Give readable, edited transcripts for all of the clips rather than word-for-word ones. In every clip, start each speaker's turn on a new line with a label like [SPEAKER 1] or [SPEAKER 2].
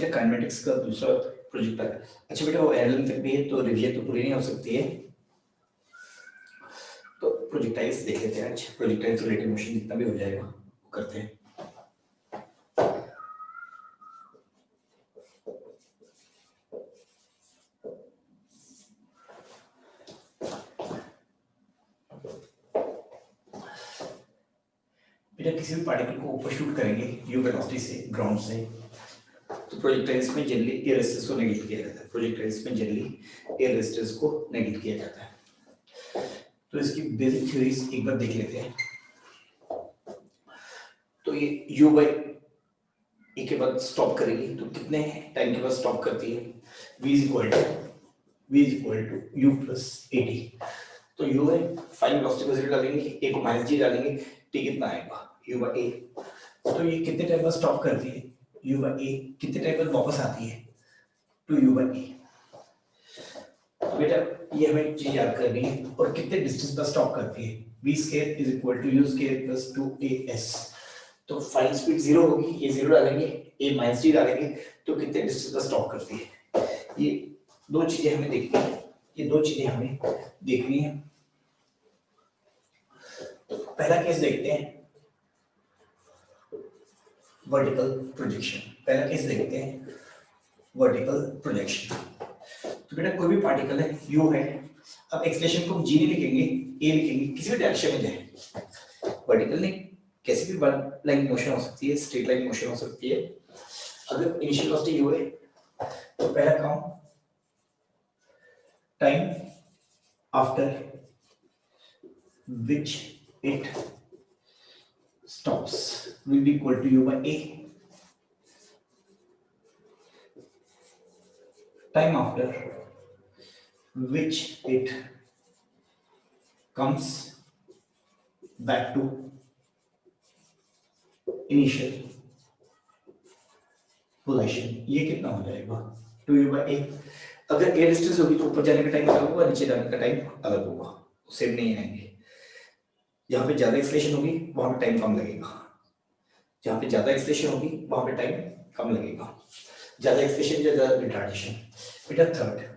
[SPEAKER 1] बेटा काइनेमेटिक्स का दूसरा प्रोजेक्ट है। अच्छा बेटा वो एयरलाइन तक भी है तो रिवीजन तो पूरी नहीं हो सकती है, तो प्रोजेक्टाइल्स देख लेते हैं आज। प्रोजेक्टाइल्स रिलेटेड मोशन जितना भी हो जाएगा वो करते हैं। बेटा किसी भी पार्टिकल को ऊपर शूट करेंगे यू वेलोसिटी से, ग्राउंड से, तो प्रोजेक्टाइल्स में जनरली एयर रेजिस्टेंस को नेगलेक्ट किया जाता है। प्रोजेक्टाइल्स में जनरली एयर रेजिस्टेंस को नेगलेक्ट किया जाता है। तो इसकी बेसिक थ्योरीज एक बार देख लेते हैं। तो ये u बाई ए के बाद स्टॉप करेगी तो कितने टाइम के बाद स्टॉप करती है? v is equal to u plus A T. तो u है, फाइनल वेलोसिटी को 0 डालेंगे, a को माइनस g डालेंगे, t कितना आएगा u बाई a। तो ये कितने टाइम बाद स्टॉप करती है? u बाई a कितने टाइम बाद वापस आती है? Two u by a। बेटा ये हमें चीज याद करनी है। और कितने डिस्टेंस पर स्टॉप करती है? v square is equal to u square plus 2as। तो फाइनल स्पीड 0 होगी, ये 0 डालेंगे, a माइनस g डालेंगे, तो कितने डिस्टेंस पर स्टॉप करती है? ये दो चीजें हमें देखनी है, ये दो चीजें हमें देखनी है। तो पहला केस देखते हैं, वर्टिकल प्रोजेक्शन। पहला केस देखते हैं वर्टिकल प्रोजेक्शन। तो बेटा कोई भी पार्टिकल है u है, अब एक्सलेशन को हम g नहीं लिखेंगे, a लिखेंगे, किसी भी डायरेक्शन में जाए। वर्टिकल नहीं, कैसी भी लाइन मोशन हो सकती है, स्ट्रेट लाइन मोशन हो सकती है। अगर इनिशियल वेलोसिटी u है तो पहला काम time after which it stops will be equal to u by a। Time after which it comes back to initial position, ये कितना हो जाएगा? 2u by a। अगर एयर डिस्टेंस होगी तो ऊपर जाने का टाइम अलग होगा, नीचे जाने का टाइम अलग होगा, सेम नहीं आएंगे। जहां पे ज्यादा एक्सेलरेशन होगी वहां पे टाइम कम लगेगा, जहां पे ज्यादा एक्सेलरेशन होगी वहां पे टाइम कम लगेगा। ज्यादा एक्सेलरेशन या ज्यादा रिटार्डेशन। बेटा third,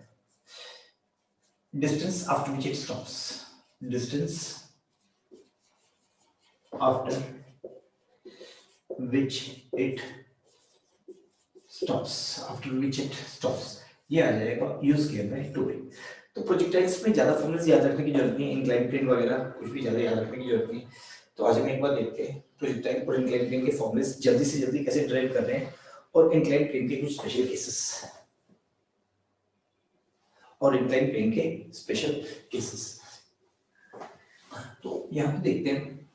[SPEAKER 1] distance after which it stops, distance after which it stops, after which it stops, ये आ जाएगा u स्क्वायर बाय 2a। तो प्रोजेक्टाइल्स में ज्यादा फॉर्मूलाज याद रखने की जरूरत नहीं है, इंक्लाइन प्लेन वगैरह कुछ भी ज्यादा याद रखने की जरूरत नहीं। तो आज हम एक बार देखते हैं प्रोजेक्टाइल और इंक्लाइन प्लेन के फॉर्मूलाज जल्दी से जल्दी कैसे ड्राइव कर रहे हैं, और इंक्लाइन प्लेन के कुछ स्पेशल केसेस, और इंक्लाइन प्लेन के स्पेशल केसेस। तो यहां पे देखते हैं,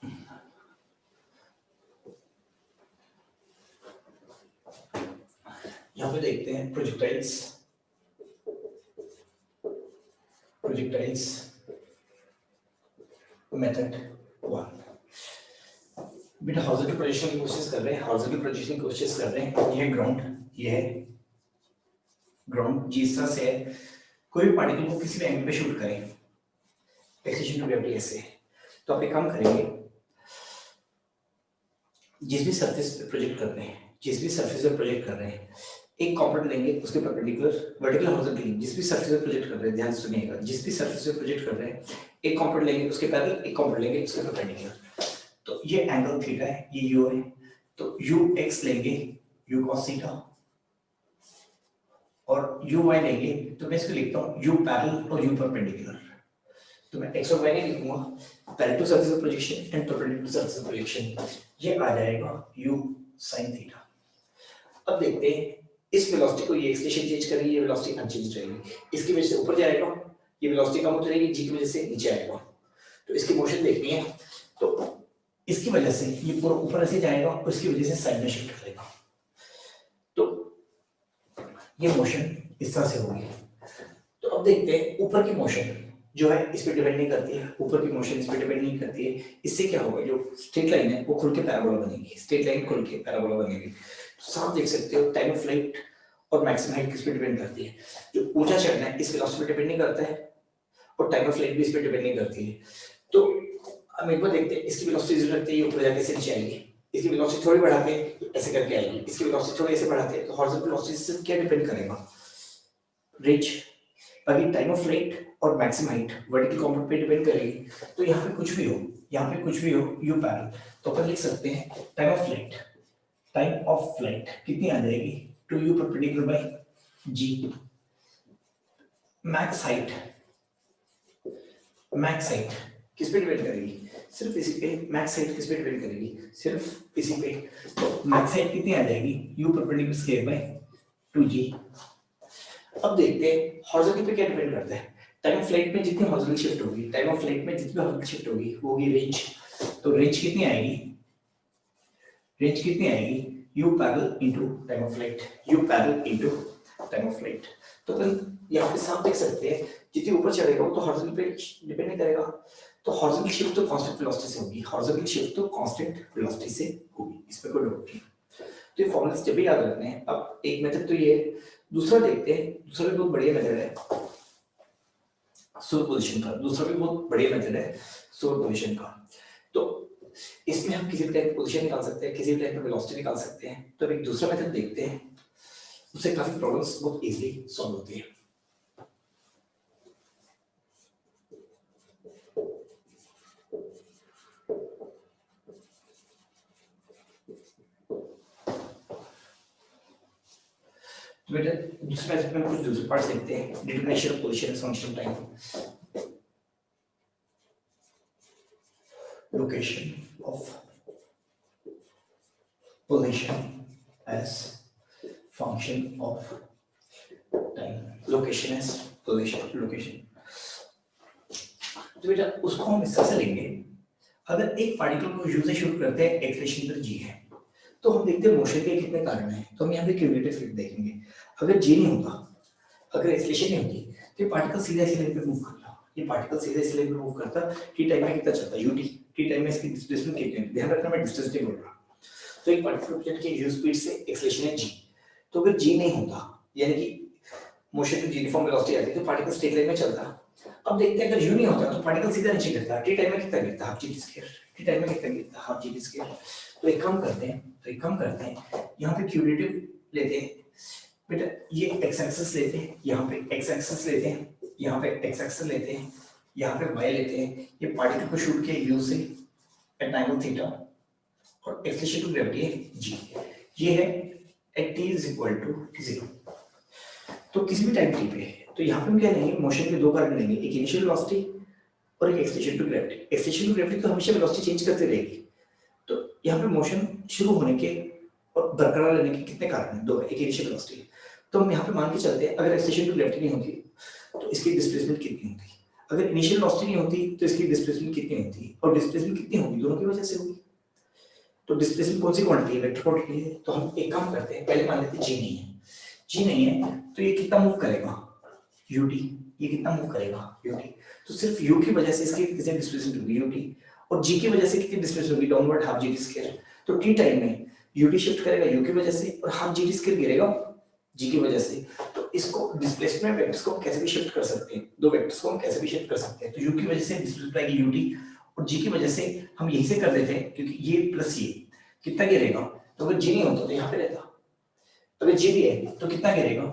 [SPEAKER 1] यहां पे देखते हैं प्रोजेक्टाइल्स मेथड 1। बेटा हॉरिजॉन्टल प्रोजेक्शन की कोशिश कर रहे हैं, हॉरिजॉन्टल प्रोजेक्शन की कोशिश कर रहे हैं। ये है ग्राउंड, ये है ग्राउंड, जिस तरह से कोई भी पार्टिकल को किसी भी एंगल पे शूट करें, एक्सेलरेशन टू ग्रेविटी ऐसे, तो आप एक काम करेंगे, जिस भी सरफेस पे प्रोजेक्ट कर रहे हैं, जिस भी सरफेस पे प्रोजेक्ट कर रहे हैं, एक कंपोनेंट लेंगे, उसके परपेंडिकुलर वर्टिकल हॉरिजॉन्टली जिस भी सरफेस पे प्रोजेक्ट कर रहे हैं, ध्यान से सुनिएगा, जिस भी सरफेस पे प्रोजेक्ट कर रहे हैं, एक कंपोनेंट लेंगे उसके पैरेलल, एक कंपोनेंट लेंगे उसके परपेंडिकुलर। तो ये एंगल थीटा है, ये u है, तो ux लेंगे u cos थीटा, और uy लेंगे, तो मैं इसको लिखता हूं u पैरेलल और u परपेंडिकुलर। तो मैं x और y नहीं लिखूंगा, parallel to surface of projection and perpendicular to surface of projection, ये आ जाएगा u sin थीटा। अब देखते हैं इस वेलोसिटी को, ये एक्सलेशन चेंज करेगी, ये वेलोसिटी अनचेंज रहेगी, इसकी वजह से ऊपर जाएगा, ये वेलोसिटी कम होती रहेगी, g की वजह से नीचे आएगा। तो इसकी मोशन देखनी है, तो इसकी वजह से ये पूरा ऊपर ऐसे जाएगा और इसकी वजह से साइड में शिफ्ट करेगा, तो ये मोशन इस तरह से होगी। तो अब देखते हैं ऊपर की मोशन जो है इस पे डिपेंड नहीं करती है, ऊपर की मोशन इस पे डिपेंड नहीं करती है। इससे क्या होगा, जो स्ट्रेट लाइन है वो खुल के पैराबोला बनेगी, स्ट्रेट लाइन खुल के पैराबोला बनेगी। तो साफ देख सकते हो टाइम ऑफ फ्लाइट और मैक्सिमम हाइट किस पे डिपेंड करती है। जो ऊंचा चढ़ना है इस वेलोसिटी पे डिपेंड नहीं करता है, और टाइम ऑफ फ्लाइट भी इस पे डिपेंड नहीं करती है। तो हम एक बार देखते हैं, इसकी वेलोसिटी 0 रखते ही ऊपर जाके से नीचे आएगी, इसकी वेलोसिटी थोड़ी बढ़ा के ऐसे करके आएगी, इसकी वेलोसिटी थोड़ी ऐसे बढ़ाते हैं, तो हॉरिजॉन्टल वेलोसिटी से क्या डिपेंड करेगा, रेंज। बाकी टाइम ऑफ फ्लाइट और मैक्सिमम हाइट वर्टिकल कंपोनेंट पे डिपेंड करेगी। तो यहाँ पे कुछ भी हो, यहाँ पे कुछ भी हो यू पैरेलल, तो अपन लिख सकते हैं time of flight, time of flight कितनी आ जाएगी, two U perpendicular by G. Max height, max height किस पे डिपेंड करेगी, सिर्फ इसी पे। मैक्स हाइट किस पे डिपेंड करेगी, सिर्फ इसी पे। तो मैक्स हाइट कितनी आ जाएगी, u perpendicular square bye 2g। अब देखते हैं हॉरिजॉन्टल पे क्या डिपेंड करता है। टाइम ऑफ फ्लाइट में जितनी हॉरिजॉन्टल शिफ्ट होगी, टाइम ऑफ फ्लाइट में जितनी हॉरिजॉन्टल शिफ्ट होगी वो होगी रेंज। तो रेंज कितनी आएगी, रेंज कितनी आएगी, u parallel into time of flight, u parallel into time of flight. तो अपन यहाँ पे साफ देख सकते हैं जितनी ऊपर चढ़ेगा वो तो हॉरिजॉन्टल पे डिपेंड नहीं करेगा। तो हॉरिजॉन्टल शिफ्ट तो कांस्टेंट वेलोसिटी से होगी, हॉरिजॉन्टल शिफ्ट तो कांस्टेंट वेलोसिटी से होगी, इसमें कोई डाउट नहीं। तो ये फॉर्मूला जब भी याद रखने हैं। अब एक मेथड तो ये है, दूसरा देखते हैं, दूसरा भी बहुत बढ़िया मेथड है सुपरपोजिशन का, दूसरा भी बहुत बढ़िया मेथड है सुपरपोजिशन का। तो इसमें हम किसी भी टाइप की पोजीशन निकाल सकते हैं, किसी भी टाइप की वेलोसिटी निकाल सकते हैं। तो एक दूसरा मेथड देखते हैं, उससे काफी प्रॉब्लम्स बहुत इजीली सॉल्व होती है। तो बेटा दूसरे मेथड में कुछ दूसरे पार्ट्स देखते हैं, determination of position function time, location of position as function of time, location as position location। तो बेटा उसको हम इस तरह से लेंगे, अगर एक पार्टिकल को यू से शुरू करते हैं, एक्सेलरेशन पर जी है, तो हम देखते हैं मोशन के कितने कारण हैं। तो हम यहाँ पे क्यूमुलेटिव इफेक्ट देखेंगे। अगर जी नहीं होता, अगर एक्सेलरेशन नहीं होती, तो ये पार्टिकल सीधा इसी लाइन पे मूव करता, ये पार्टिकल सीधा इसी लाइन पे मूव करता। टी टाइम में कितना चलता, यूटी, टी टाइम में इसकी डिस्प्लेसमेंट कितनी है, ध्यान रखना मैं डिस्टेंस नहीं बोल रहा। तो एक पार्टिकल प्लेट के यू स्पीड से एक्सेलरेशन है जी, तो अगर जी नहीं होता, यानी कि मोशन टू यूनिफॉर्म वेलोसिटी आती, तो पार्टिकल स्ट्रेट लाइन में चलता। अब देखते हैं अगर यू नहीं होता तो पार्टिकल सीधा नीचे गिरता, टी टाइम में कितना गिरता, half G T square, T time में कितना गिरता, हाफ जी टी स्क्वायर। तो एक काम करते हैं, यहाँ पे क्यूमुलेटिव लेते हैं बेटा, ये एक्स एक्सिस लेते हैं, यहाँ पे एक्स एक्सिस लेते हैं, यहाँ पे एक्स एक्सिस लेते हैं, यहाँ पे वाई लेते हैं। ये पार्टिकल को शूट किया यू से एट एंगल थीटा, और एक्सेलरेशन टू ग्रेविटी है जी, ये है at t is equal to 0। तो किसी भी टाइम t पे, तो यहाँ पे हम क्या लेंगे, मोशन के दो कारण लेंगे, एक इनिशियल वेलोसिटी और एक acceleration to gravity. Acceleration to gravity तो हमेशा वेलोसिटी चेंज करते रहेगी। तो यहाँ पे मोशन शुरू होने के और बरकरार रहने के कितने कारण हैं, दो है, एक इनिशियल वेलोसिटी। तो हम यहाँ पे मान के चलते हैं अगर एक्सेलरेशन टू ग्रेविटी नहीं होती तो इसकी डिस्प्लेसमेंट कितनी होती, अगर इनिशियल वेलोसिटी नहीं होती तो इसकी डिस्प्लेसमेंट कितनी होती, और डिस्प्लेसमेंट कितनी होगी, दोनों की वजह से होगी। तो डिस्प्लेसमेंट कौन सी क्वांटिटी है, वेक्टर क्वांटिटी है। तो हम एक काम करते हैं, पहले मान लेते हैं जी नहीं है, जी नहीं है तो ये कितना मूव करेगा, ut, ये कितना मूव करेगा ut। तो सिर्फ u की वजह से इसकी कितनी डिस्प्लेसमेंट होगी ut, और g की वजह से कितनी डिस्प्लेसमेंट होगी, डाउनवर्ड हाफ gt स्क्वायर। तो t टाइम में ut शिफ्ट करेगा u की वजह से, और हाफ gt स्क्वायर गिरेगा g की वजह से। तो इसको डिस्प्लेसमेंट वेक्टर्स को कैसे भी शिफ्ट कर सकते हैं, दो वेक्टर्स को हम कैसे भी शिफ्ट कर सकते हैं। तो u की वजह से डिस्प्लेसमेंट आएगी ut, और g की वजह से हम यहीं से कर देते हैं, क्योंकि ये प्लस ये कितना गिरेगा, तो अगर g नहीं होता तो यहाँ पे रहता, अगर g भी है तो कितना गिरेगा,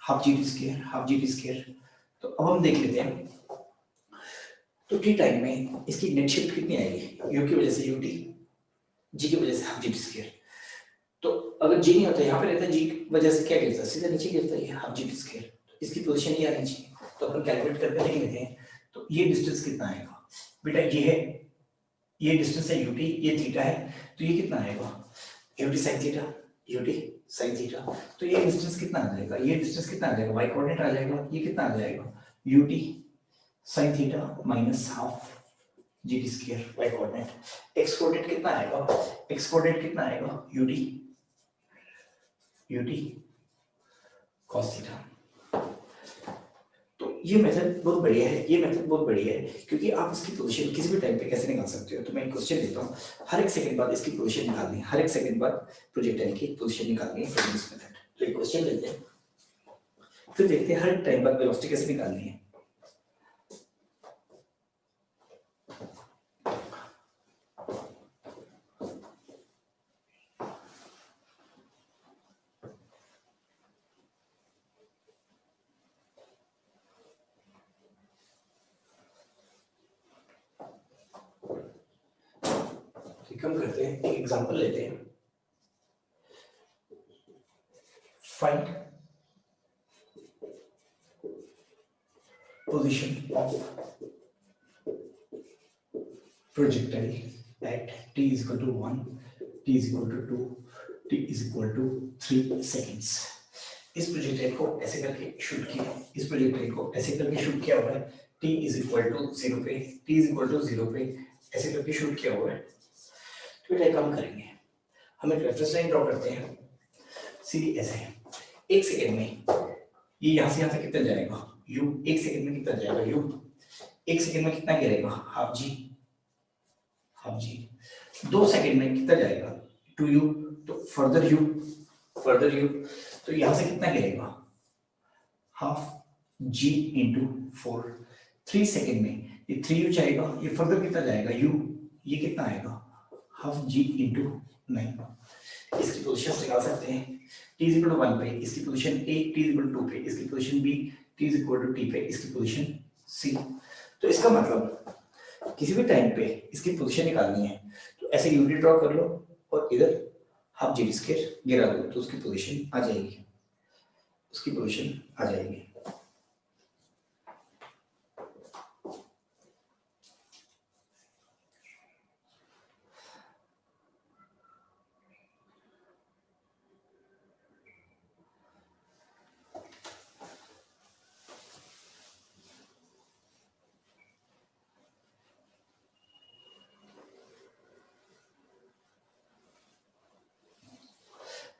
[SPEAKER 1] half gt square, half gt square. तो अब हम देख लेते हैं, तो t टाइम में इसकी नेट शिफ्ट कितनी आएगी, u की वजह से ut, g की वजह से हाफ gt स्क्वायर। तो अगर g नहीं होता यहाँ पे रहता, g की वजह से क्या गिरता, सीधा नीचे गिरता है हाफ gt स्क्वायर। तो इसकी पोजीशन ये आनी चाहिए, तो अपन कैलकुलेट करके देख लेते हैं। तो ये डिस्टेंस कितना आएगा बेटा, ये है, ये डिस्टेंस है ut, ये थीटा है, तो ये कितना आएगा ut sin theta, ut sin theta. तो ये डिस्टेंस कितना आ जाएगा, ये डिस्टेंस कितना आ जाएगा, y कोऑर्डिनेट आ जाएगा, ये कितना आ जाएगा ut sin theta minus half gt square y coordinate. x coordinate कितना आएगा, x कोऑर्डिनेट कितना आएगा ut cos थीटा। तो ये मेथड बहुत बढ़िया है, ये मेथड बहुत बढ़िया है, क्योंकि आप इसकी पोजीशन किसी भी टाइम पे कैसे निकाल सकते हो। तो मैं एक क्वेश्चन देता हूँ, हर एक सेकंड बाद इसकी पोजीशन निकालनी है, हर एक सेकंड बाद प्रोजेक्टाइल की पोजीशन निकालनी है फ्रॉम दिस मेथड। तो एक क्वेश्चन लेते हैं, फिर देखते हैं हर टाइम बाद वेलोसिटी कैसे निकालनी है। एक काम करते हैं, एक एग्जांपल लेते हैं। Find position of projectile at t is equal to 1, t is equal to 2, t is equal to 3 seconds। इस प्रोजेक्टाइल को ऐसे करके शूट किया, इस प्रोजेक्टाइल को ऐसे करके शूट किया हुआ है, t is equal to 0 पे, t is equal to 0 पे ऐसे करके शूट किया हुआ है। तो ये काम करेंगे, हम एक रेफरेंस लाइन ड्रॉ करते हैं, सीधी ऐसे 1 सेकंड में ये यहाँ से कितना जाएगा u, 1 सेकंड में कितना जाएगा u, 1 सेकंड में कितना गिरेगा हाफ जी, हाफ जी। 2 सेकंड में कितना जाएगा 2u, तो फर्दर u, तो यहाँ से कितना गिरेगा हाफ g इंटू 4। 3 सेकंड में ये 3u जाएगा, ये फर्दर कितना जाएगा u, ये कितना आएगा हाफ g इंटू 9। इसकी पोजीशन निकाल सकते हैं, t इज इक्वल टू 1 पे इसकी position a, t is equal to 2 पे इसकी position b, t is equal to t पे इसकी पोजीशन c। तो इसका मतलब किसी भी टाइम पे इसकी पोजीशन निकालनी है तो ऐसे यूनिट ड्रॉ कर लो और इधर हाफ जी स्क्वायर गिरा दो तो उसकी पोजीशन आ जाएगी, उसकी पोजीशन आ जाएगी।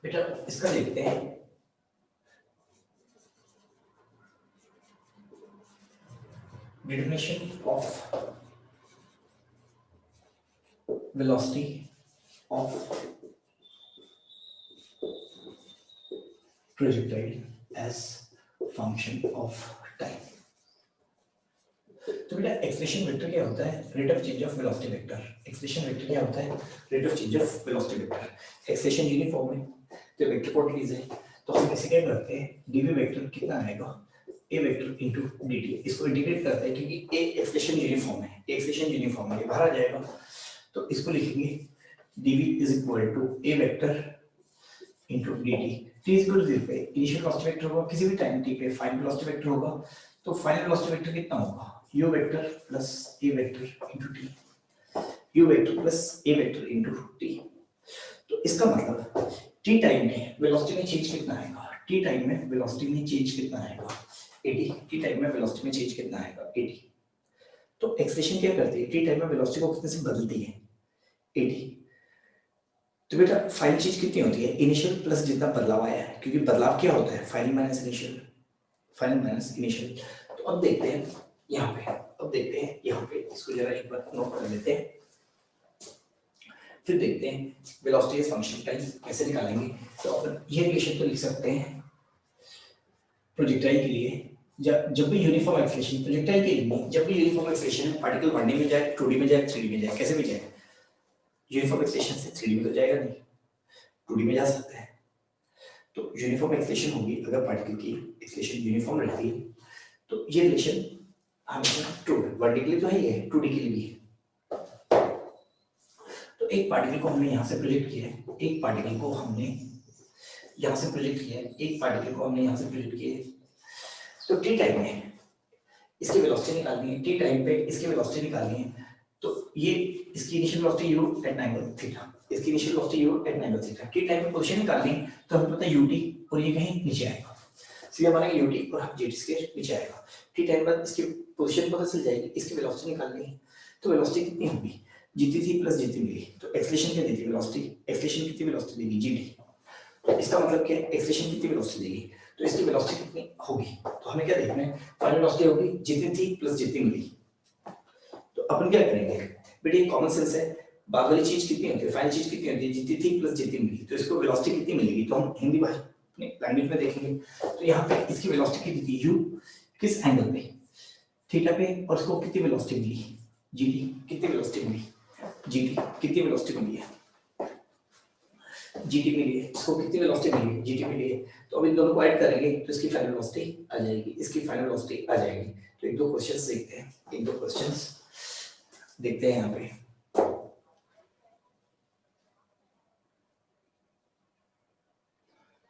[SPEAKER 1] बेटा इसका देखते हैं, determination of velocity of projectile as function of time. तो बेटा एक्सप्रेशन वेक्टर क्या होता है, rate of change of velocity vector. Expression vector क्या होता है, rate of change of velocity vector. Expression uniform है तो वेक्टर क्वांटिटीज है, तो हम इसे क्या करते हैं dv वेक्टर कितना आएगा a वेक्टर इनटू dt, इसको इंटीग्रेट करते हैं क्योंकि a एक्सप्रेशन यूनिफॉर्म है, a एक्सप्रेशन यूनिफॉर्म है, ये बाहर आ जाएगा तो इसको लिखेंगे dv is equal to a vector into dt। t is equal to 0 पे इनिशियल वेलोसिटी वेक्टर होगा, किसी भी टाइम t पे फाइनल वेलोसिटी वेक्टर होगा, तो फाइनल वेलोसिटी वेक्टर कितना होगा u vector plus a vector into t, u vector plus a vector into t। तो इसका मतलब t टाइम में वेलोसिटी में चेंज कितना आएगा, t टाइम में वेलोसिटी में चेंज कितना आएगा 80, t टाइम में वेलोसिटी में चेंज कितना आएगा 80। तो एक्सप्रेशन क्या करती है, t टाइम में वेलोसिटी को कितने से बदलती है 80। तो बेटा फाइनल चीज कितनी होती है, इनिशियल प्लस जितना बदलाव आया है, क्योंकि बदलाव क्या होता है final minus initial, final minus initial. तो अब देखते हैं यहाँ पे, अब देखते हैं यहाँ पे, इसको जरा एक बार नोट कर लेते हैं, फिर देखते हैं वेलोसिटी इज फंक्शन टाइम कैसे निकालेंगे। तो अपन ये रिलेशन तो लिख सकते हैं प्रोजेक्टाइल के लिए, जब भी यूनिफॉर्म एक्सलेशन, प्रोजेक्टाइल के लिए जब भी यूनिफॉर्म एक्सलेशन है, पार्टिकल 1D में जाए, 2D में जाए, 3D में जाए, कैसे भी जाए, यूनिफॉर्म एक्सलेशन से 3D में तो जाएगा नहीं, 2D में जा सकता है। तो यूनिफॉर्म एक्सलेशन होगी अगर पार्टिकल की एक्सलेशन यूनिफॉर्म रहती है, तो ये रिलेशन हमेशा ट्रू है, 1D के लिए तो है ही है, 2D के लिए भी है। तो एक पार्टिकल को हमने यहाँ से प्रोजेक्ट किया है, एक पार्टिकल को हमने यहाँ से प्रोजेक्ट किया है, एक पार्टिकल को हमने यहाँ से प्रोजेक्ट किया है। तो टी टाइम में इसकी वेलोसिटी निकालनी है, टी टाइम पे इसकी वेलोसिटी निकालनी है, तो ये इसकी initial velocity u at angle theta, इसकी initial velocity u at angle theta. T time पे पोजीशन निकालनी है तो हमें पता है ut और ये कहीं नीचे आएगा, सीधा मानेंगे ut और z स्क्वायर नीचे आएगा। टी टाइम पर इसकी पोजीशन पता चल जाएगी, इसकी वेलोसिटी निकालनी है, तो वेलोसिटी कितनी होगी जीती थी प्लस जीती मिली, तो एक्सलेशन क्या देती वेलोसिटी, एक्सलेशन कितनी वेलोसिटी देगी जीटी। तो इसका मतलब क्या है, एक्सलेशन कितनी वेलोसिटी देगी, तो इसकी वेलोसिटी कितनी होगी, तो हमें क्या देखना है फाइनल वेलोसिटी होगी जितनी थी प्लस जितनी मिली। तो अपन क्या करेंगे बेटा, ये कॉमन सेंस है, बाद वाली चीज कितनी होती है, फाइनल चीज कितनी होती है जितनी थी प्लस जितनी मिली, तो इसको वेलोसिटी कितनी मिलेगी, तो हम हिंदी भाषा अपने लैंग्वेज में देखेंगे। तो यहाँ पे इसकी वेलोसिटी कितनी थी, u किस एंगल पे थीटा पे, और इसको कितनी वेलोसिटी मिली जीटी, कितनी वेलोसिटी मिली जीटी, कितनी वेलोसिटी मिली है जीटी मिली है, इसको कितनी वेलोसिटी मिली है जीटी मिली है। तो अब इन दोनों को ऐड करेंगे तो इसकी फाइनल वेलोसिटी आ जाएगी, इसकी फाइनल वेलोसिटी आ जाएगी। तो एक दो क्वेश्चंस देखते हैं, एक दो क्वेश्चंस देखते हैं यहाँ पे।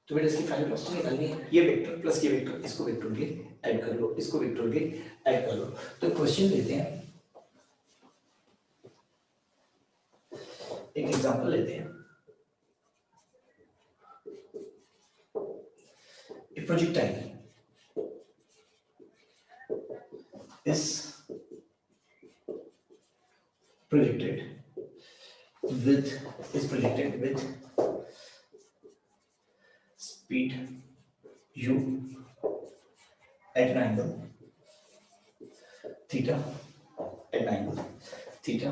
[SPEAKER 1] तो बेटा इसकी फाइनल वेलोसिटी निकालनी है, ये वेक्टर प्लस ये वेक्टर, इसको वेक्टर के ऐड कर लो, इसको वेक्टर के ऐड कर लो। तो क्वेश्चन लेते हैं, एक एग्जांपल लेते हैं। A projectile is projected with speed u at an angle theta, at an angle theta.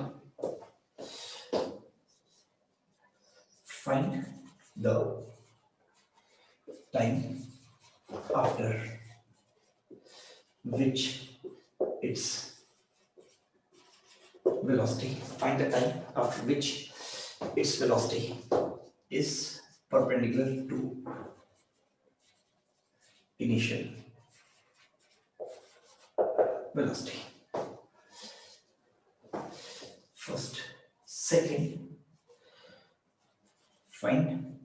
[SPEAKER 1] Find the time after which its velocity, find the time after which its velocity is perpendicular to initial velocity. First, second, find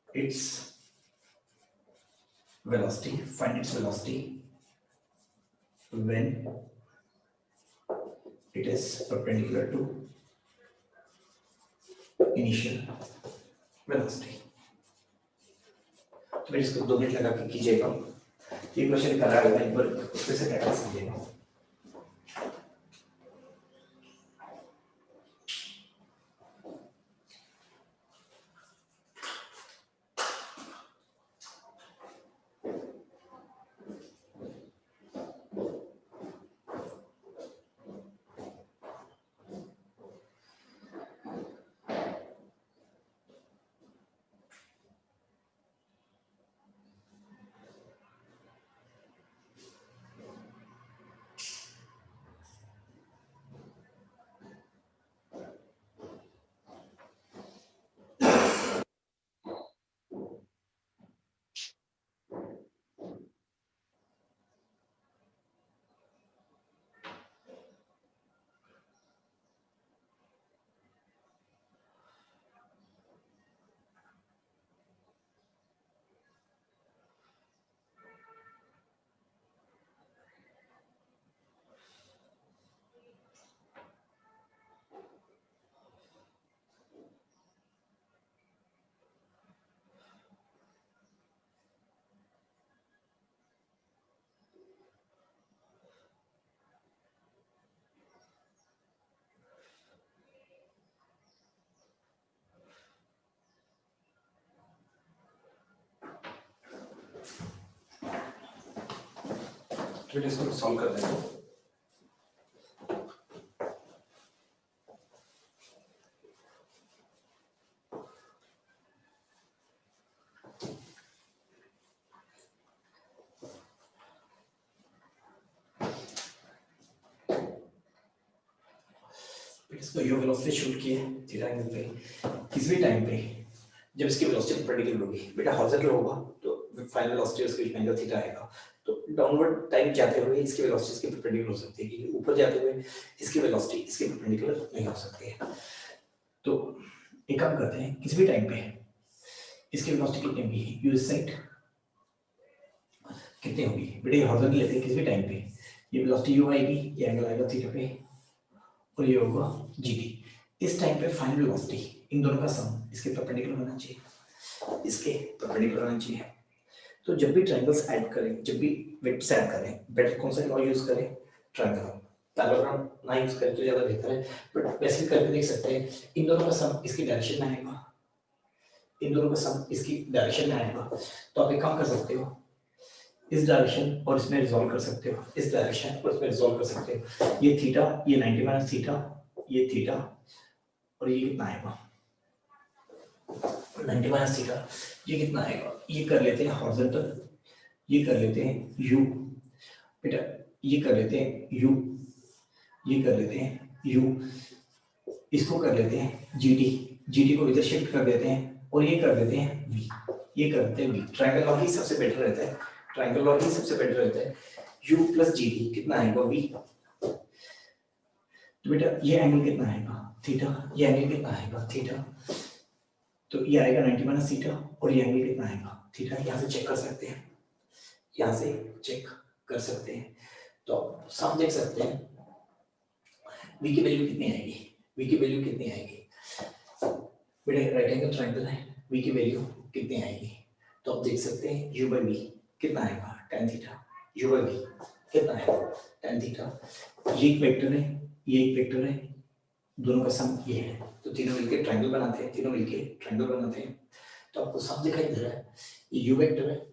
[SPEAKER 1] its velocity, when it is perpendicular to initial velocity. तो फिर इसको 2 minute लगा के कीजिएगा, ये question करा है एक बार उसमें से प्रैक्टिस कीजिएगा। फिर इसको सॉल्व कर देंगे। इसको यू वेलोसिटी शूट किए थीटा एंगल पे, किसी भी टाइम पे जब इसकी वेलोसिटी परपेंडिकुलर होगी, बेटा हॉरिजॉन्टल होगा तो फाइनल वेलोसिटी उसके बीच में एंगल थीटा आएगा। तो डाउनवर्ड टाइम जाते हुए इसकी वेलोसिटी इसके परपेंडिकुलर हो सकती है, क्योंकि ऊपर जाते हुए इसकी वेलोसिटी इसके परपेंडिकुलर नहीं हो सकती है। तो एक काम करते हैं, किसी भी टाइम पे इसकी वेलोसिटी कितनी होगी, यू इस साइड कितनी होगी, बेटा हॉरिजॉन्टल लेते हैं, किसी भी टाइम पे ये वेलोसिटी यू आएगी, ये एंगल आएगा थीटा पे और ये होगा जीटी। इस टाइम पे फाइनल वेलोसिटी इन दोनों का सम इसके परपेंडिकुलर होना चाहिए, इसके परपेंडिकुलर होना चाहिए। तो जब भी ट्रायंगल्स ऐड करें, जब भी वेक्टर्स ऐड करें, बेटर कौन सा लॉ यूज करें, ट्रायंगल पैरेललोग्राम ना यूज करें तो ज्यादा बेहतर है। बट वैसे भी करके देख सकते हैं, इन दोनों का सम इसकी डायरेक्शन में आएगा, इन दोनों का सम इसकी डायरेक्शन में आएगा। तो आप एक काम कर सकते हो, इस डायरेक्शन और इसमें रिजॉल्व कर सकते हो, इस डायरेक्शन और इसमें रिजॉल्व कर सकते हो। ये थीटा, ये 90 माइनस थीटा, ये थीटा और ये कितना आएगा 90 माइनस थीटा, ये कितना आएगा, ये कर लेते हैं हॉरिजॉन्टल, ये कर लेते हैं यू, बेटा ये कर लेते हैं यू, ये कर लेते हैं यू, इसको कर लेते हैं जीटी, जीटी को इधर शिफ्ट कर देते हैं और ये कर देते हैं वी, ये कर देते हैं वी। ट्रायंगल लॉ ही सबसे बेटर रहता है, ट्रायंगल लॉ ही सबसे बेटर रहता है। u प्लस जीटी कितना आएगा v, तो बेटा ये एंगल कितना आएगा थीटा, ये एंगल कितना आएगा थीटा। तो ये आएगा 90 माइनस थीटा और ये एंगल कितना आएगा थीटा, यहाँ से चेक कर सकते हैं, यहाँ से चेक कर सकते हैं। तो सब देख सकते हैं v की वैल्यू कितनी आएगी, v की वैल्यू कितनी आएगी बेटा, राइट एंगल ट्रायंगल है, v की वैल्यू कितनी आएगी, तो आप देख सकते हैं u by v कितना आएगा tan theta, u by v कितना आएगा tan थीटा। ये एक वेक्टर है, ये एक वेक्टर है, दोनों का सम ये है, तो तीनों मिलके ट्रायंगल बनाते हैं, तीनों मिलके ट्रायंगल बनाते हैं। तो आपको सब दिखाई दे रहा है, ये u वेक्टर है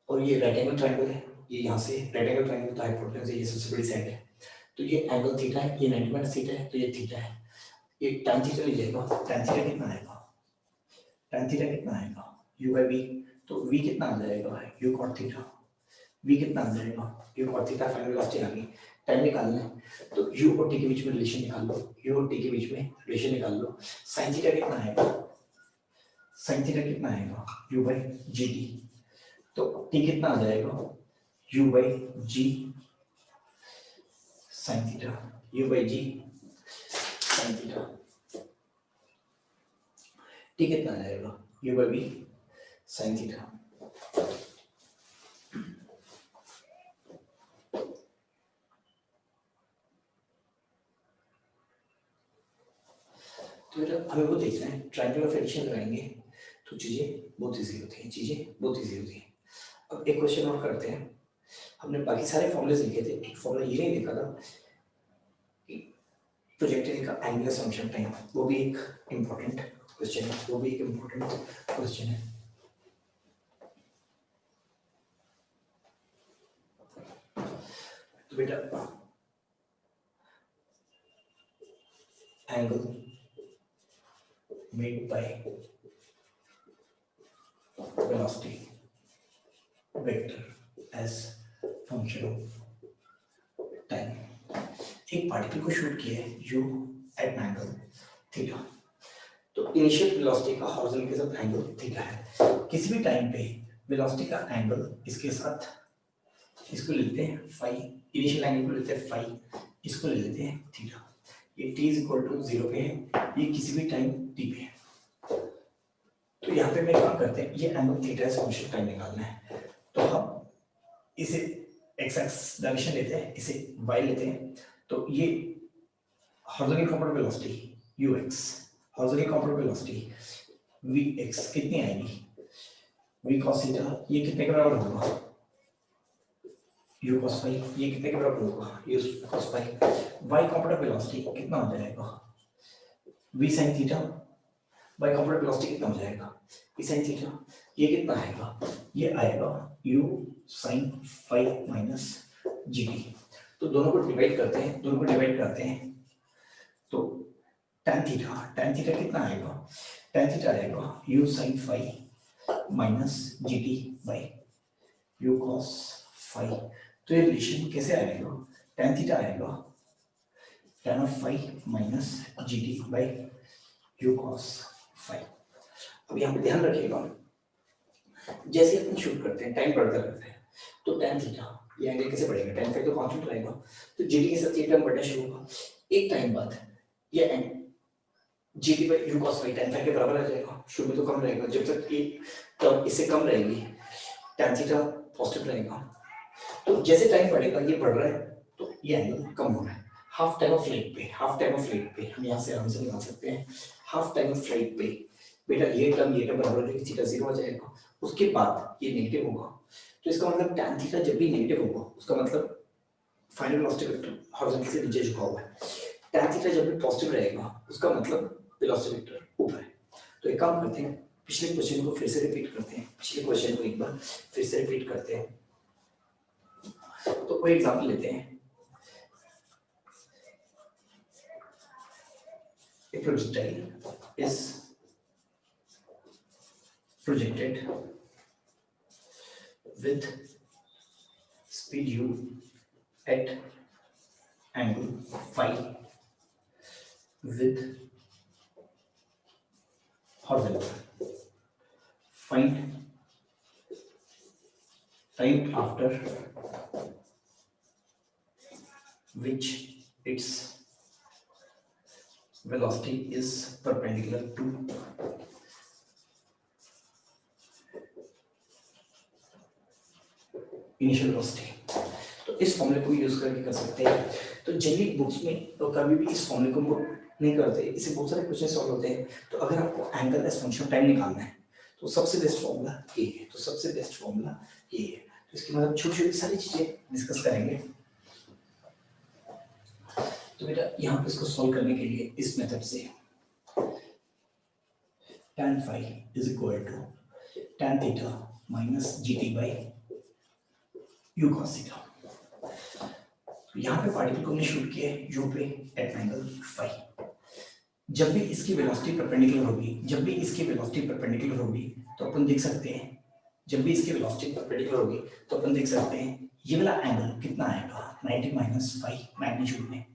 [SPEAKER 1] और ये राइट एंगल ट्रायंगल है, ये यहाँ से राइट एंगल ट्रायंगल तो हाइपोटेनस है, ये सबसे बड़ी साइड है, तो ये एंगल थीटा है, ये 90 माइनस थीटा है, तो ये थीटा है, ये tan थीटा ले जाएगा, tan थीटा कितना आएगा, tan थीटा कितना आएगा u by v, तो v कितना आ जाएगा u cot थीटा, v कितना आ जाएगा u cot theta, final velocity आ गई, टाइम निकालना है तो u और t के बीच में रिलेशन निकाल लो, u और t के बीच में रिलेशन निकाल लो, sin थीटा कितना आएगा, sin थीटा कितना आएगा u by gt, तो t कितना आ जाएगा u by g sin theta, u by g sin theta, t कितना आ जाएगा u by v sin theta. तो बेटा हमें वो देखना है, ट्रायंगल ऑफ एडिशन लगाएंगे तो चीजें बहुत इजी होती हैं, चीजें बहुत इजी होती हैं। अब एक क्वेश्चन और करते हैं, हमने बाकी सारे फॉर्मूले लिखे थे, एक फॉर्मूला ये नहीं लिखा था कि प्रोजेक्टाइल का एंगुलर फंक्शन टाइम, वो भी एक इम्पोर्टेंट क्वेश्चन है, वो भी एक इम्पोर्टेंट क्वेश्चन है। तो बेटा angle made by velocity vector as function of time, एक पार्टिकल को शूट किया है u at an angle theta, तो इनिशियल वेलोसिटी का हॉरिजॉन्टल के साथ एंगल थीटा है, किसी भी टाइम पे वेलोसिटी का एंगल इसके साथ, इसको ले लेते हैं फाई, इनिशियल एंगल को लेते हैं फाई, इसको ले लेते हैं थीटा, ये t इज इक्वल टू 0 पे है, ये किसी भी टाइम t पे है। तो यहाँ पे मैं काम करते हैं, ये angle theta is function time निकालना है, तो हम इसे x एक्सिस डायरेक्शन लेते हैं, इसे y लेते हैं, तो ये horizontal component velocity ux, horizontal component velocity vx कितनी आएगी v cos थीटा, ये कितने के बराबर होगा u cos phi, ये कितने के बराबर होगा u cos phi, y component velocity कितना हो जाएगा v sin theta, y component velocity कितना हो जाएगा v sin थीटा, ये कितना आएगा, ये आएगा u sin phi minus gt, तो दोनों को डिवाइड करते हैं, दोनों को डिवाइड करते हैं, तो tan थीटा कितना आएगा, tan थीटा आएगा u sin phi minus gt by u cos phi, तो ये रिलेशन कैसे आएगा, tan थीटा आएगा tan of phi minus gt by u cos phi। अब यहाँ पे ध्यान रखिएगा, जैसे अपन शूट करते हैं टाइम बढ़ता रहता है, तो tan थीटा ये एंगल कैसे बढ़ेगा, tan फाई तो कांस्टेंट रहेगा, तो gt के साथ ये टर्म बढ़ना शुरू होगा, एक टाइम बाद ये gt by u cos phi tan phi के बराबर आ जाएगा, शुरू में तो कम रहेगा, जब तक ये टर्म इससे कम रहेगी tan थीटा पॉजिटिव रहेगा, तो जैसे टाइम बढ़ेगा ये बढ़ रहा है तो ये एंगल कम हो रहा है, हाफ टाइम ऑफ फ्लाइट पे, हाफ टाइम ऑफ फ्लाइट पे हम यहाँ से आराम से निकाल सकते हैं, हाफ टाइम ऑफ फ्लाइट पे बेटा ये टर्म बराबर है थीटा 0 हो जाएगा, उसके बाद ये नेगेटिव होगा, तो इसका मतलब tan थीटा जब भी नेगेटिव होगा उसका मतलब फाइनल वेलोसिटी वेक्टर हॉरिजॉन्टल से नीचे झुका हुआ है, tan थीटा जब भी पॉजिटिव रहेगा उसका मतलब वेलोसिटी वेक्टर ऊपर है। तो एक काम करते हैं, पिछले क्वेश्चन को फिर से रिपीट करते हैं, पिछले क्वेश्चन को एक बार फिर से रिपीट करते हैं, तो कोई एग्जांपल लेते हैं, a projectile is projected with speed u at angle phi with horizontal, find time after which its velocity is perpendicular to initial velocity. तो इस फॉर्मूले को यूज करके कर सकते हैं। तो जनरली बुक्स में तो कभी भी इस फॉर्मूले को नहीं करते, इसे बहुत सारे क्वेश्चन सॉल्व होते हैं। तो अगर आपको एंगल एज फंक्शन टाइम निकालना है तो सबसे बेस्ट फॉर्मूला ये है, तो सबसे बेस्ट फॉर्मूला ये है। तो इसके बाद हम छोटी छोटी सारी चीजें डिस्कस करेंगे। तो बेटा यहाँ पे इसको सॉल्व करने के लिए इस मेथड से tan phi is equal to tan theta minus gt by u cos theta। तो यहाँ पे पार्टिकल को हमने शूट किया है u पे एट एंगल phi। जब भी इसकी वेलोसिटी परपेंडिकुलर होगी, जब भी इसकी वेलोसिटी परपेंडिकुलर होगी तो अपन देख सकते हैं, जब भी इसकी वेलोसिटी परपेंडिकुलर होगी तो अपन देख सकते हैं ये वाला एंगल कितना आएगा 90 माइनस फाइव मैग्नीट्यूड में।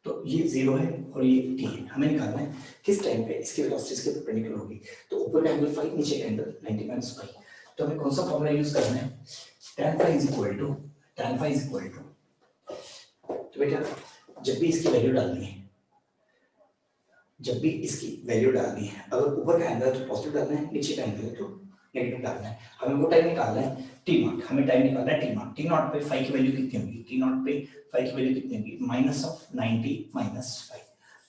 [SPEAKER 1] तो ये 0 है और ये t है। हमें निकालना है किस टाइम पे इसकी वेलोसिटी इसके परपेंडिकुलर होगी। तो ऊपर का एंगल 5, नीचे का एंगल 90 माइनस 5। तो हमें कौन सा फॉर्मूला यूज करना है, tan phi is equal to तो बेटा जब भी इसकी वैल्यू डालनी है, जब भी इसकी वैल्यू डालनी है, अगर ऊपर का एंगल तो पॉजिटिव डालना है, नीचे का एंगल तो नेगेटिव डालना है। हमें वो टाइम निकालना है टी नॉट, हमें टाइम निकालना है टी नॉट। टी नॉट पे 5 की वैल्यू कितनी होगी, टी नॉट पे 5 की वैल्यू कितनी होगी माइनस ऑफ 90 माइनस 5।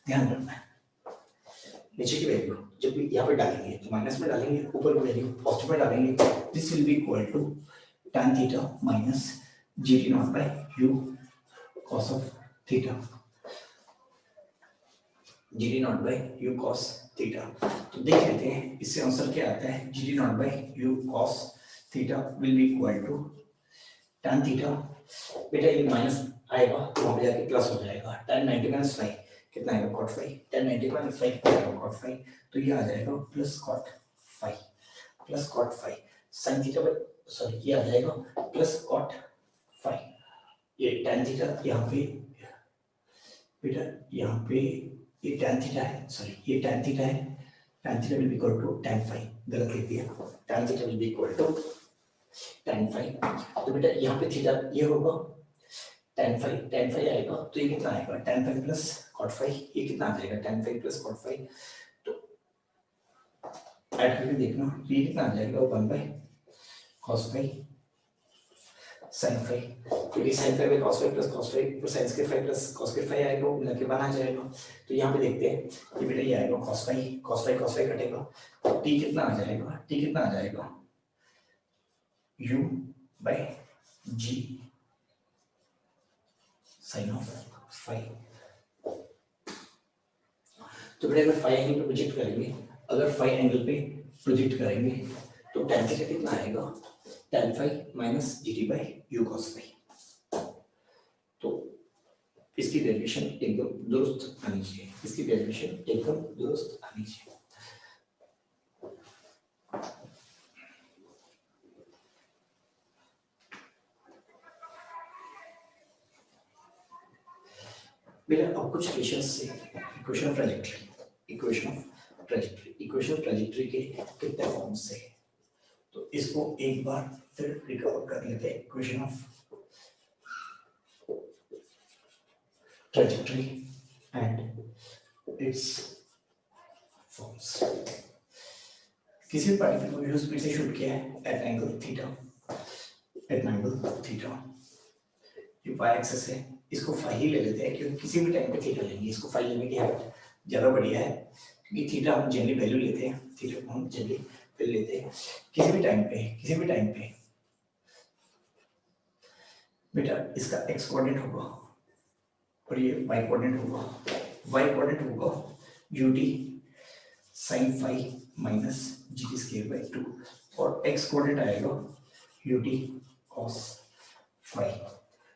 [SPEAKER 1] ध्यान रखना है नीचे की वैल्यू जब भी यहाँ पे डालेंगे तो माइनस में डालेंगे, ऊपर की वैल्यू पॉजिटिव में डालेंगे। This will be equal to tan theta minus gt naught by u cos of theta, gt naught by u cos theta. तो देख लेते हैं इससे आंसर क्या आता है, gt naught by u cos theta will be equal to tan theta. बेटा ये माइनस आएगा तो वहां पे जाके प्लस हो जाएगा, tan 90 माइनस 5 कितना आएगा cot 5, tan 90 माइनस 5 कितना आएगा cot 5। तो ये आ जाएगा plus cot 5 sin theta by sorry ये आ जाएगा प्लस cot 5। ये tan थीटा यहाँ पे बेटा यहाँ पे ये tan थीटा है, सॉरी ये tan थीटा है, tan theta will be equal to tan 5, गलत लिख दिया, tan theta will be equal to tan 5। तो बेटा यहाँ पे थीटा ये होगा tan 5 आएगा तो ये कितना आएगा tan 5 प्लस cot 5, ये कितना आ जाएगा tan 5 प्लस cot 5। तो ऐड करके देखना ये कितना आ जाएगा 1 बाय cos 5 sin 5, क्योंकि sin 5 by cos 5 plus cos 5 तो sin के 5 प्लस cos के 5 आएगा, मिला के 1 आ जाएगा। तो यहाँ पे देखते हैं ये बेटा ये आएगा cos 5 कटेगा तो t कितना आ जाएगा u by g sin of 5। तो बेटा अगर 5 एंगल पे प्रोजेक्ट करेंगे, अगर 5 एंगल पे प्रोजेक्ट करेंगे तो tan थीटा कितना आएगा tan 5 minus gt by u cos 5। तो इसकी डेरिवेशन एकदम दुरुस्त आनी चाहिए, इसकी डेरिवेशन एकदम दुरुस्त आनी चाहिए। बेटा अब कुछ इक्वेशंस से इक्वेशन ऑफ ट्रैजेक्टरी के कितने फॉर्म्स से, तो इसको एक बार फिर रिकवर कर लेते हैं। Equation of trajectory and it's forms. किसी पार्टिकल को यूज से शूट किया है एट एंगल थीटा, ये y एक्सिस है, इसको फाई ही ले लेते हैं क्योंकि किसी भी टाइम पे थीटा लेंगे, इसको फाई लेने की हैबिट ज्यादा बढ़िया है क्योंकि थीटा हम जनरली वैल्यू लेते हैं, थीटा को हम जनरली वैल्यू लेते हैं किसी भी टाइम पे बेटा इसका x कोऑर्डिनेट होगा और ये y कोऑर्डिनेट होगा ut sin phi minus gt square by 2 और x कोऑर्डिनेट आएगा ut cos phi।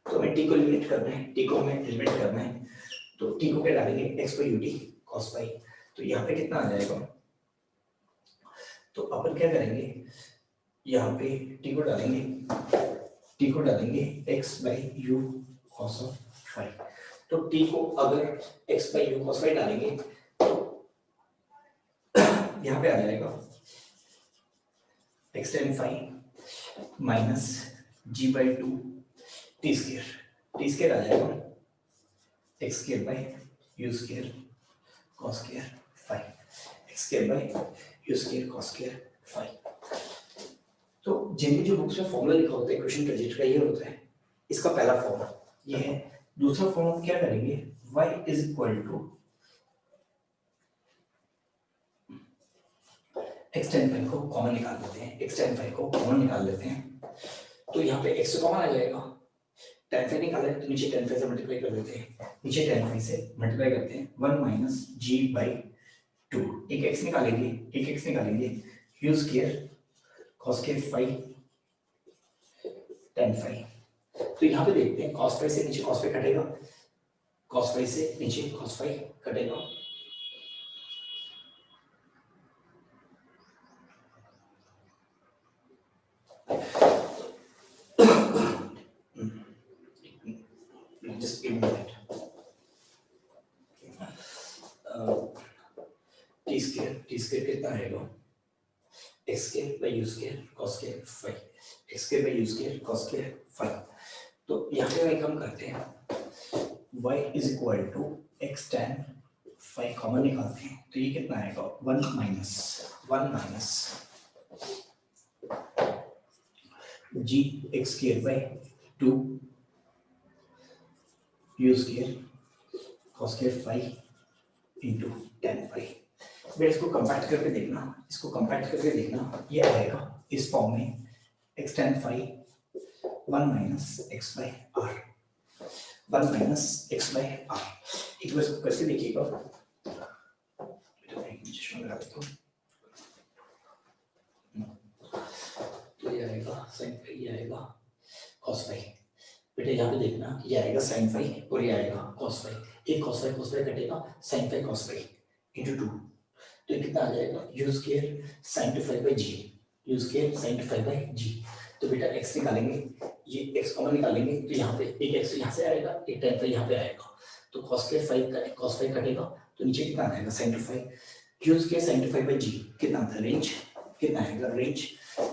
[SPEAKER 1] तो हमें t को एलिमिनेट करना है, तो t को क्या डालेंगे x पर ut cos phi। तो यहाँ पे कितना आ जाएगा, तो अपन क्या करेंगे यहाँ पे t को डालेंगे x by u cos of phi। तो t को अगर x by u cos phi डालेंगे तो यहाँ पे आ जाएगा x tan phi minus g by 2 t square आ जाएगा x square by u square cos square phi, x square by u square cos square phi। तो जिनकी जो बुक्स में फॉर्मूला लिखा होता है इक्वेशन ट्रेजेक्टरी का ये होता है, इसका पहला फॉर्म ये है। दूसरा फॉर्म हम क्या करेंगे, y is equal to x tan phi को कॉमन निकाल लेते हैं, x tan phi को कॉमन निकाल लेते हैं, तो यहाँ पे x कॉमन आ जाएगा, tan phi निकाले तो नीचे tan phi से मल्टीप्लाई कर देते हैं, नीचे tan phi से मल्टीप्लाई करते हैं 1 माइनस g बाई 2, एक x निकालेंगे, एक x निकालेंगे, u स्क्वायर cos के phi tan phi। तो यहाँ पे देखते हैं cos phi से नीचे cos phi कटेगा, cos phi से नीचे cos phi कटेगा, just give me a minute। t square कितना आएगा, x square by u square cos square phi, x square by u square cos square phi। तो यहाँ पे हम करते हैं y is equal to x tan phi common निकालते हैं, तो ये कितना आएगा 1 minus g x square by 2 u square cos square phi into tan phi। फिर इसको कंपैक्ट करके देखना, इसको कंपैक्ट करके देखना, ये आएगा इस फॉर्म में x tan phi 1 minus x by r, 1 minus x by r। एक बार इसको करके देखिएगा, चश्मा लगा देता हूँ, तो ये आएगा sin phi, ये आएगा cos phi। बेटे यहाँ पे देखना, ये आएगा sin phi और ये आएगा cos phi, एक cos phi कटेगा, sin phi cos phi into 2, तो ये कितना आ जाएगा u square sin 2 phi by g, u square sin 2 phi by g। तो बेटा x निकालेंगे, ये x कॉमन निकालेंगे, तो यहाँ पे एक x यहाँ से आएगा, एक tan phi यहाँ पे आएगा, तो cos स्क्वायर phi का cos phi कटेगा, तो नीचे कितना आएगा sin 2 phi, u square sin 2 phi by g कितना आता है, रेंज कितना आएगा, रेंज।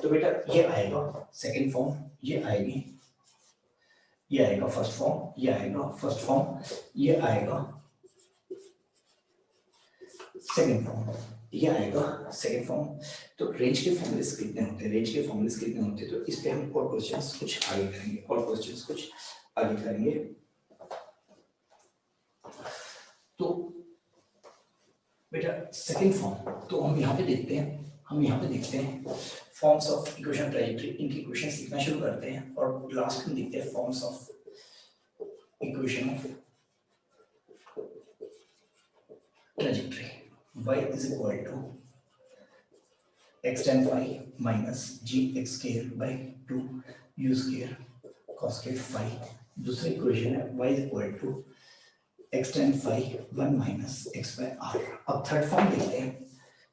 [SPEAKER 1] तो बेटा ये आएगा सेकंड फॉर्म, ये आएगी, ये आएगा फर्स्ट फॉर्म, ये आएगा फर्स्ट फॉर्म, ये आएगा सेकंड फॉर्म, ये आएगा सेकंड फॉर्म। तो रेंज के फॉर्मूलेस कितने होते हैं, रेंज के फॉर्मूलेस कितने होते हैं, तो इस पे हम और क्वेश्चंस कुछ आगे करेंगे, और क्वेश्चंस कुछ आगे करेंगे। तो बेटा सेकंड फॉर्म, तो हम यहाँ पे देखते हैं, फॉर्म्स ऑफ इक्वेशन ट्राजेक्टरी, इनकी इक्वेशंस लिखना शुरू करते हैं, और लास्ट में देखते हैं forms of equation of trajectory. y is equal to x tan phi minus g x square by 2 u square cos square phi। दूसरी इक्वेशन है y is equal to x tan phi 1 minus x by r। अब third form देखते हैं,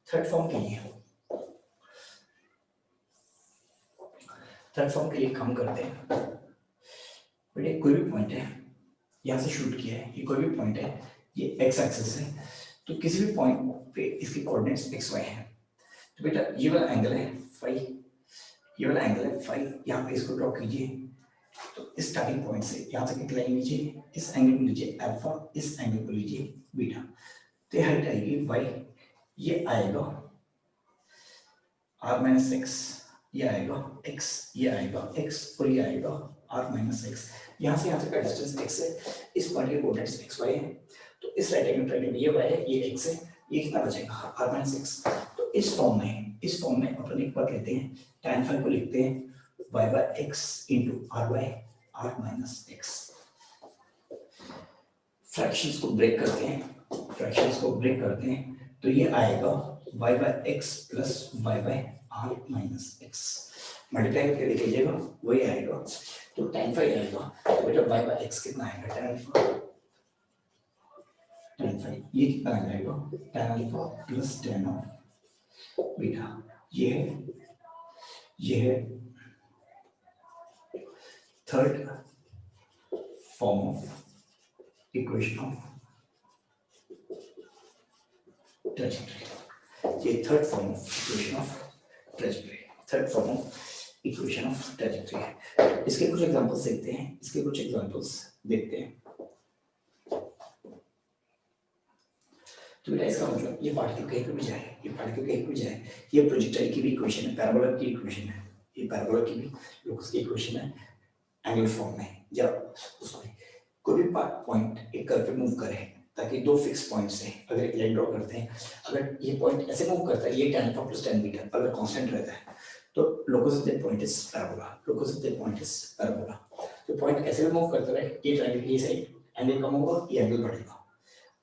[SPEAKER 1] third form के लिए काम करते हैं। बेटे कोई भी पॉइंट है, यहाँ से शूट किया है, ये कोई भी पॉइंट है, ये x एक्सिस है, तो किसी भी पॉइंट पे इसके कोऑर्डिनेट्स x y हैं, तो बेटा ये वाला एंगल है फाई, ये वाला एंगल है फाई, यहाँ पे इसको ड्रॉ कीजिए, तो इस स्टार्टिंग पॉइंट से यहाँ तक एक लाइन लीजिए, इस एंगल को लीजिए अल्फा, इस एंगल को लीजिए बीटा, तो हाइट आएगी y, ये आएगा r माइनस एक्स, ये आएगा x, ये आएगा x और ये आएगा r माइनस एक्स। यहाँ से यहाँ तक का डिस्टेंस x है, इस पॉइंट के कोऑर्डिनेट्स x y है, तो इस राइट एंगल ट्रायंगल में ये y है, ये x है, ये कितना बचेगा r माइनस एक्स। तो इस फॉर्म में अपन एक बात लेते हैं, tan phi को लिखते हैं y by x into r by r minus X. Fractions को ब्रेक करते हैं, तो ये आएगा y by x plus y by r minus X. Multiply करके देख लीजिएगा, वही आएगा, तो tan phi आएगा, तो बेटा y बाय x कितना आएगा, tan phi, ये कितना आ जाएगा, tan alpha plus tan of beta. ये है third form of equation of trajectory, ये third form of equation of trajectory, third form of equation of trajectory है। इसके कुछ एग्जांपल्स देखते हैं, तो बेटा इसका मतलब ये पार्टिकल कहीं पे भी जाए, ये प्रोजेक्टाइल की भी इक्वेशन है, पैराबोला की इक्वेशन है, ये पैराबोला की भी लोकस की इक्वेशन है एंगुलर फॉर्म में, या उसमें कोई भी पॉइंट एक कर्व पे मूव करे ताकि दो फिक्स पॉइंट्स हैं, अगर एक लाइन ड्रॉ करते हैं, अगर ये पॉइंट ऐसे मूव करता है, ये tan alpha plus tan beta अगर कांस्टेंट रहता है तो locus of that point is parabola, locus of that point is parabola. तो पॉइंट ऐसे भी मूव करता रहे, ये ट्रायंगल की साइड एंगल कम होगा, ये एंगल बढ़ेगा,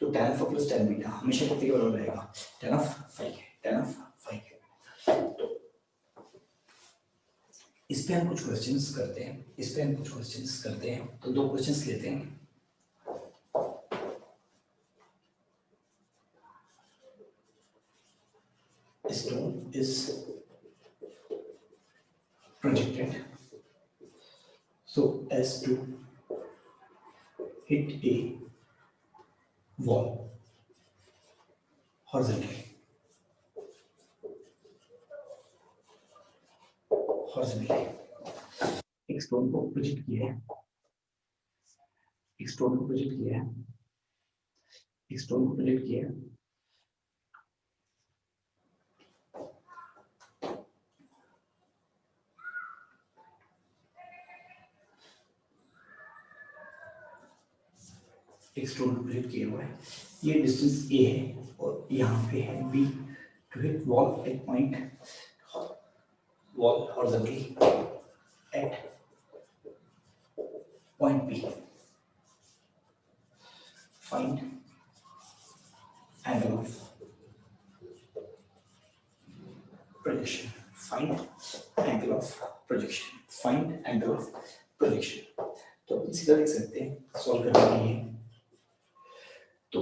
[SPEAKER 1] तो tan alpha plus tan beta हमेशा कितने के बराबर रहेगा, tan of phi, tan of phi. तो इस पे हम कुछ क्वेश्चंस करते हैं, तो दो क्वेश्चंस लेते हैं। Stone is projected so as to hit a wall horizontally. एक स्टोन को प्रोजेक्ट किया है, एक स्टोन को प्रोजेक्ट किया है, एक स्टोन को प्रोजेक्ट किया हुआ है, ये डिस्टेंस a है और यहाँ पे है b to hit wall at point wall horizontally at point B. Find angle of projection. Find angle of projection. Find angle of projection. तो अपन सीधा देख सकते हैं सॉल्व करने के लिए। तो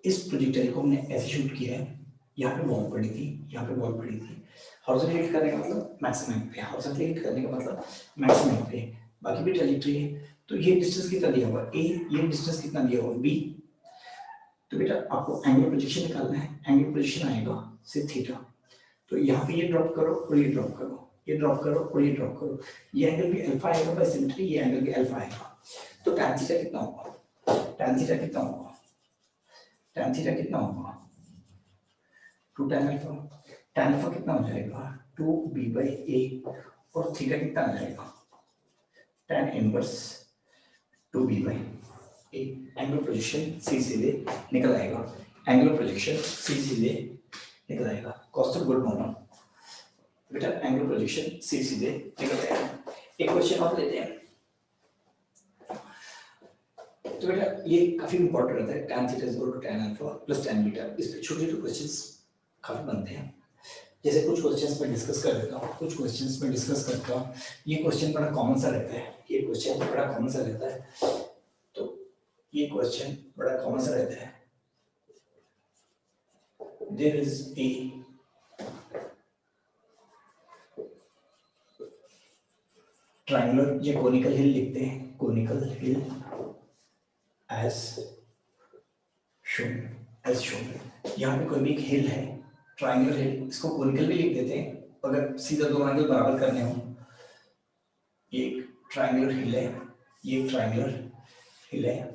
[SPEAKER 1] इस प्रोजेक्टर को हमने ऐसे शूट किया है, यहाँ पे वॉल पड़ी थी, हॉरिजॉन्टली हिट करने का मतलब मैक्सिमम पे, हॉरिजॉन्टली हिट करने का मतलब मैक्सिमम पे, बाकी भी ट्रैजेक्टरी है। तो ये डिस्टेंस कितना दिया हुआ ए, ये डिस्टेंस कितना दिया हुआ बी। तो बेटा आपको एंगल प्रोजेक्शन निकालना है, एंगल प्रोजेक्शन आएगा से थीटा। तो यहाँ पे ये ड्रॉप करो और ये ड्रॉप करो, ये ड्रॉप करो और ये ड्रॉप करो, ये एंगल भी अल्फा आएगा बाय सिमेट्री, ये एंगल भी अल्फा आएगा। तो tan थीटा कितना होगा, tan थीटा कितना होगा, tan थीटा कितना होगा 2 tan अल्फा, tan अल्फा कितना हो जाएगा 2b/a और थीटा कितना आ जाएगा tan inverse 2b/a। Angular projection सी सीधे निकल आएगा, एंगुलर प्रोजेक्शन सी सीधे निकल आएगा। कॉस्ट ऑफ गुड मोमेंट बेटा, एंगुलर प्रोजेक्शन सी सीधे निकल आएगा। एक क्वेश्चन और लेते हैं। तो बेटा ये काफी इंपॉर्टेंट रहता है, tan theta is equal to tan alpha plus tan beta. इस पे छोटे-छोटे क्वेश्चंस काफी बनते हैं। जैसे कुछ क्वेश्चंस मैं डिस्कस कर देता हूँ, कुछ क्वेश्चंस मैं डिस्कस करता हूँ। ये क्वेश्चन बड़ा कॉमन सा रहता है, ये क्वेश्चन बड़ा कॉमन सा रहता है। तो ये क्वेश्चन बड़ा कॉमन सा रहता है। देयर इज ए ट्रायंगुलर या कोनिकल हिल लिखते हैं, कोनिकल हिल एज शोन। यहाँ पे कोई भी एक हिल है, ट्रायंगुलर हिल, इसको कोनिकल भी लिख देते हैं अगर सीधा दो एंगल बराबर करने हो। ये एक ट्रायंगुलर हिल है, ये ट्रायंगुलर हिल है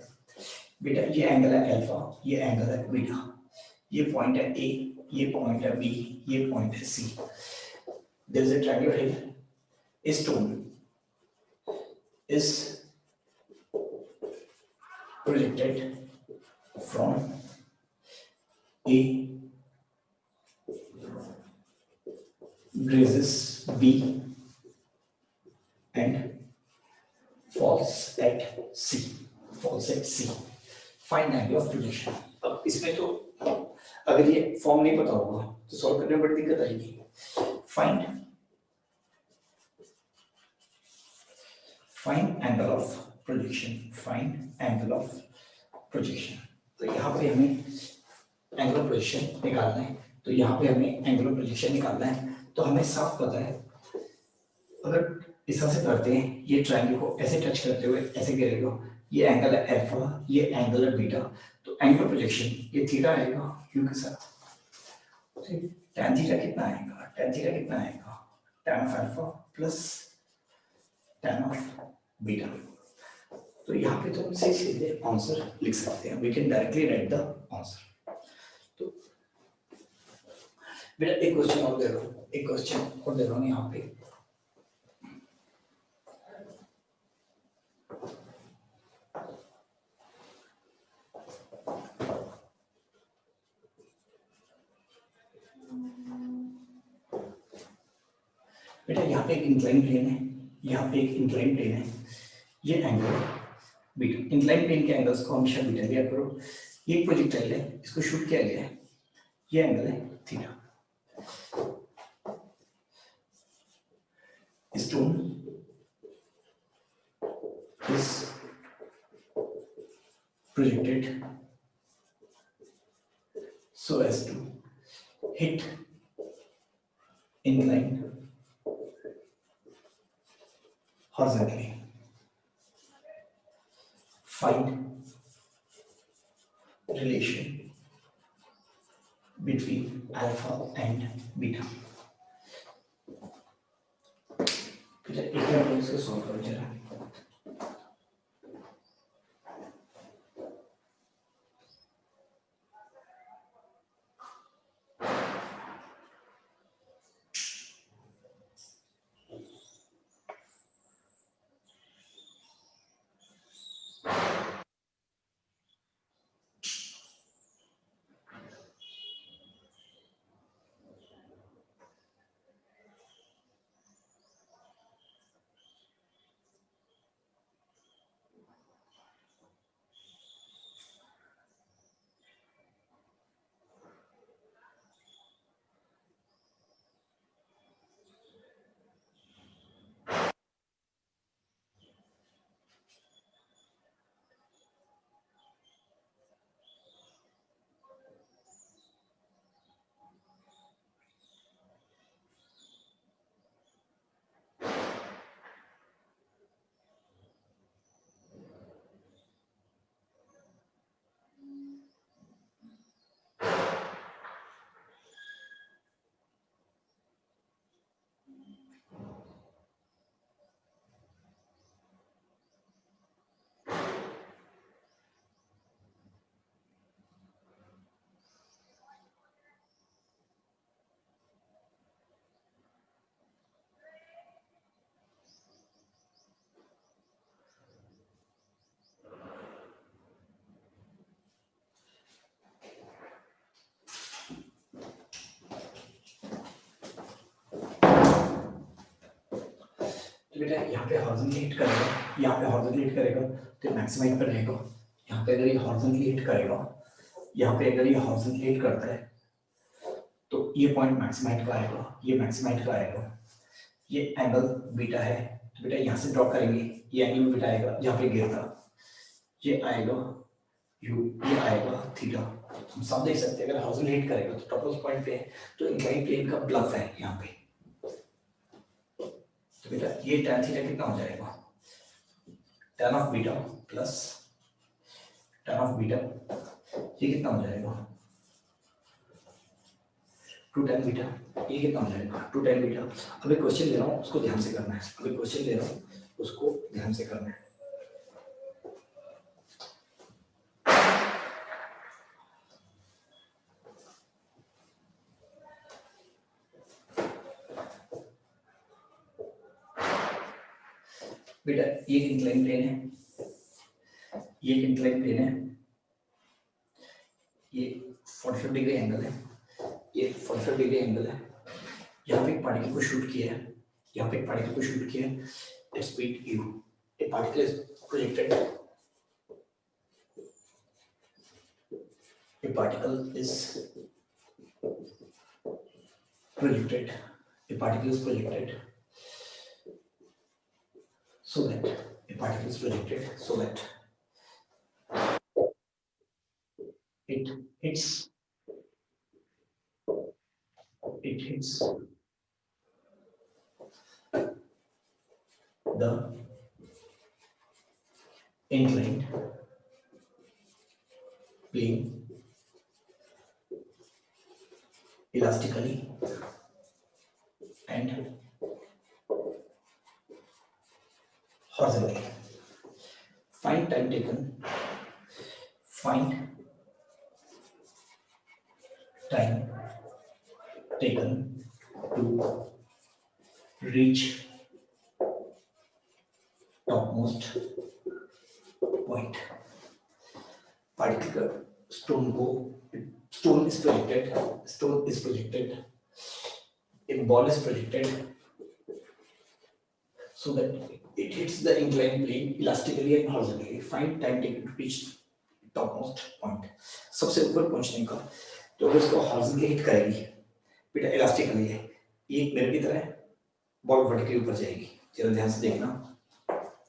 [SPEAKER 1] बेटा। ये एंगल है अल्फा, ये एंगल है बीटा, ये पॉइंट है ए, ये पॉइंट है बी, ये पॉइंट है C. There is a triangular hill, a stone is projected from A grazes B and falls at C. Find angle of projection. अब इसमें तो अगर ये फॉर्म नहीं पता होगा तो सॉल्व करने में बड़ी दिक्कत आएगी। Find angle of projection. तो यहाँ पे हमें एंगुलर प्रोजेक्शन निकालना है, तो हमें साफ पता है अगर इस तरह से करते हैं, ये ट्रायंगल को ऐसे टच करते हुए ऐसे गिरेगा, ये एंगल है अल्फा, ये एंगल है बीटा, तो एंगुलर प्रोजेक्शन ये थीटा आएगा u के साथ। tan थीटा कितना आएगा, tan of alpha plus tan of beta. तो यहाँ पे तो हम सीधे आंसर लिख सकते हैं, we can directly write the answer. तो बेटा एक क्वेश्चन और दे रहा हूँ यहाँ पे। बेटा यहाँ पे एक इंक्लाइन प्लेन है, यहाँ पे एक इंक्लाइन प्लेन है, ये एंगल बीटा, इंक्लाइन प्लेन के एंगल्स को हमेशा बीटा लिया करो। ये प्रोजेक्टाइल है, इसको शूट किया गया है, ये एंगल है theta. Stone is projected so as to hit incline horizontally. Find relation between alpha and beta. एक बार इसको सॉल्व करो जरा। बेटा यहाँ पे हॉरिजॉन्टली हिट करेगा, यहाँ पे हॉरिजॉन्टली हिट करेगा तो मैक्सिमाइज पे रहेगा। यहाँ पे अगर ये हॉरिजॉन्टली हिट करेगा, यहाँ पे अगर ये हॉरिजॉन्टली हिट करता है तो ये पॉइंट मैक्सिमाइज का आएगा, ये मैक्सिमाइज का आएगा। ये एंगल बीटा है तो बेटा यहाँ से ड्रॉ करेंगे, ये एंगल में बीटा आएगा, यहाँ पे गिरता ये आएगा यू, ये आएगा थीटा। हम सब देख सकते हैं अगर हॉरिजॉन्टली हिट करेगा तो टॉप पॉइंट पे है तो इंक्लाइन प्लेन का ब्लफ है यहाँ पे। तो बेटा ये tan थीटा कितना हो जाएगा, tan of beta plus tan of beta, ये कितना हो जाएगा 2 tan बीटा, ये कितना हो जाएगा 2 tan बीटा। अभी क्वेश्चन ले रहा हूँ उसको ध्यान से करना है, अभी क्वेश्चन ले रहा हूँ उसको ध्यान से करना है। बेटा ये इंक्लाइन प्लेन है, ये इंक्लाइन प्लेन है, ये 45 डिग्री एंगल है, ये 45 डिग्री एंगल है। यहाँ पे एक पार्टिकल को शूट किया है, यहाँ पे एक पार्टिकल को शूट किया है at speed u. A particle is projected. A particle is projected. A particle is projected so that a particle is projected so that it hits the inclined plane elastically and horizontally. Find time taken. Find time taken to reach topmost point. Particle stone is projected, a ball is projected so that it hits the inclined plane elastically and horizontally. Find time taken to reach topmost point. सबसे ऊपर पहुंचने का, तो अगर इसको horizontally hit करेगी बेटा elastically है, ये एक मिरर की तरह है, बॉल वर्टिकली ऊपर जाएगी, जरा ध्यान से देखना,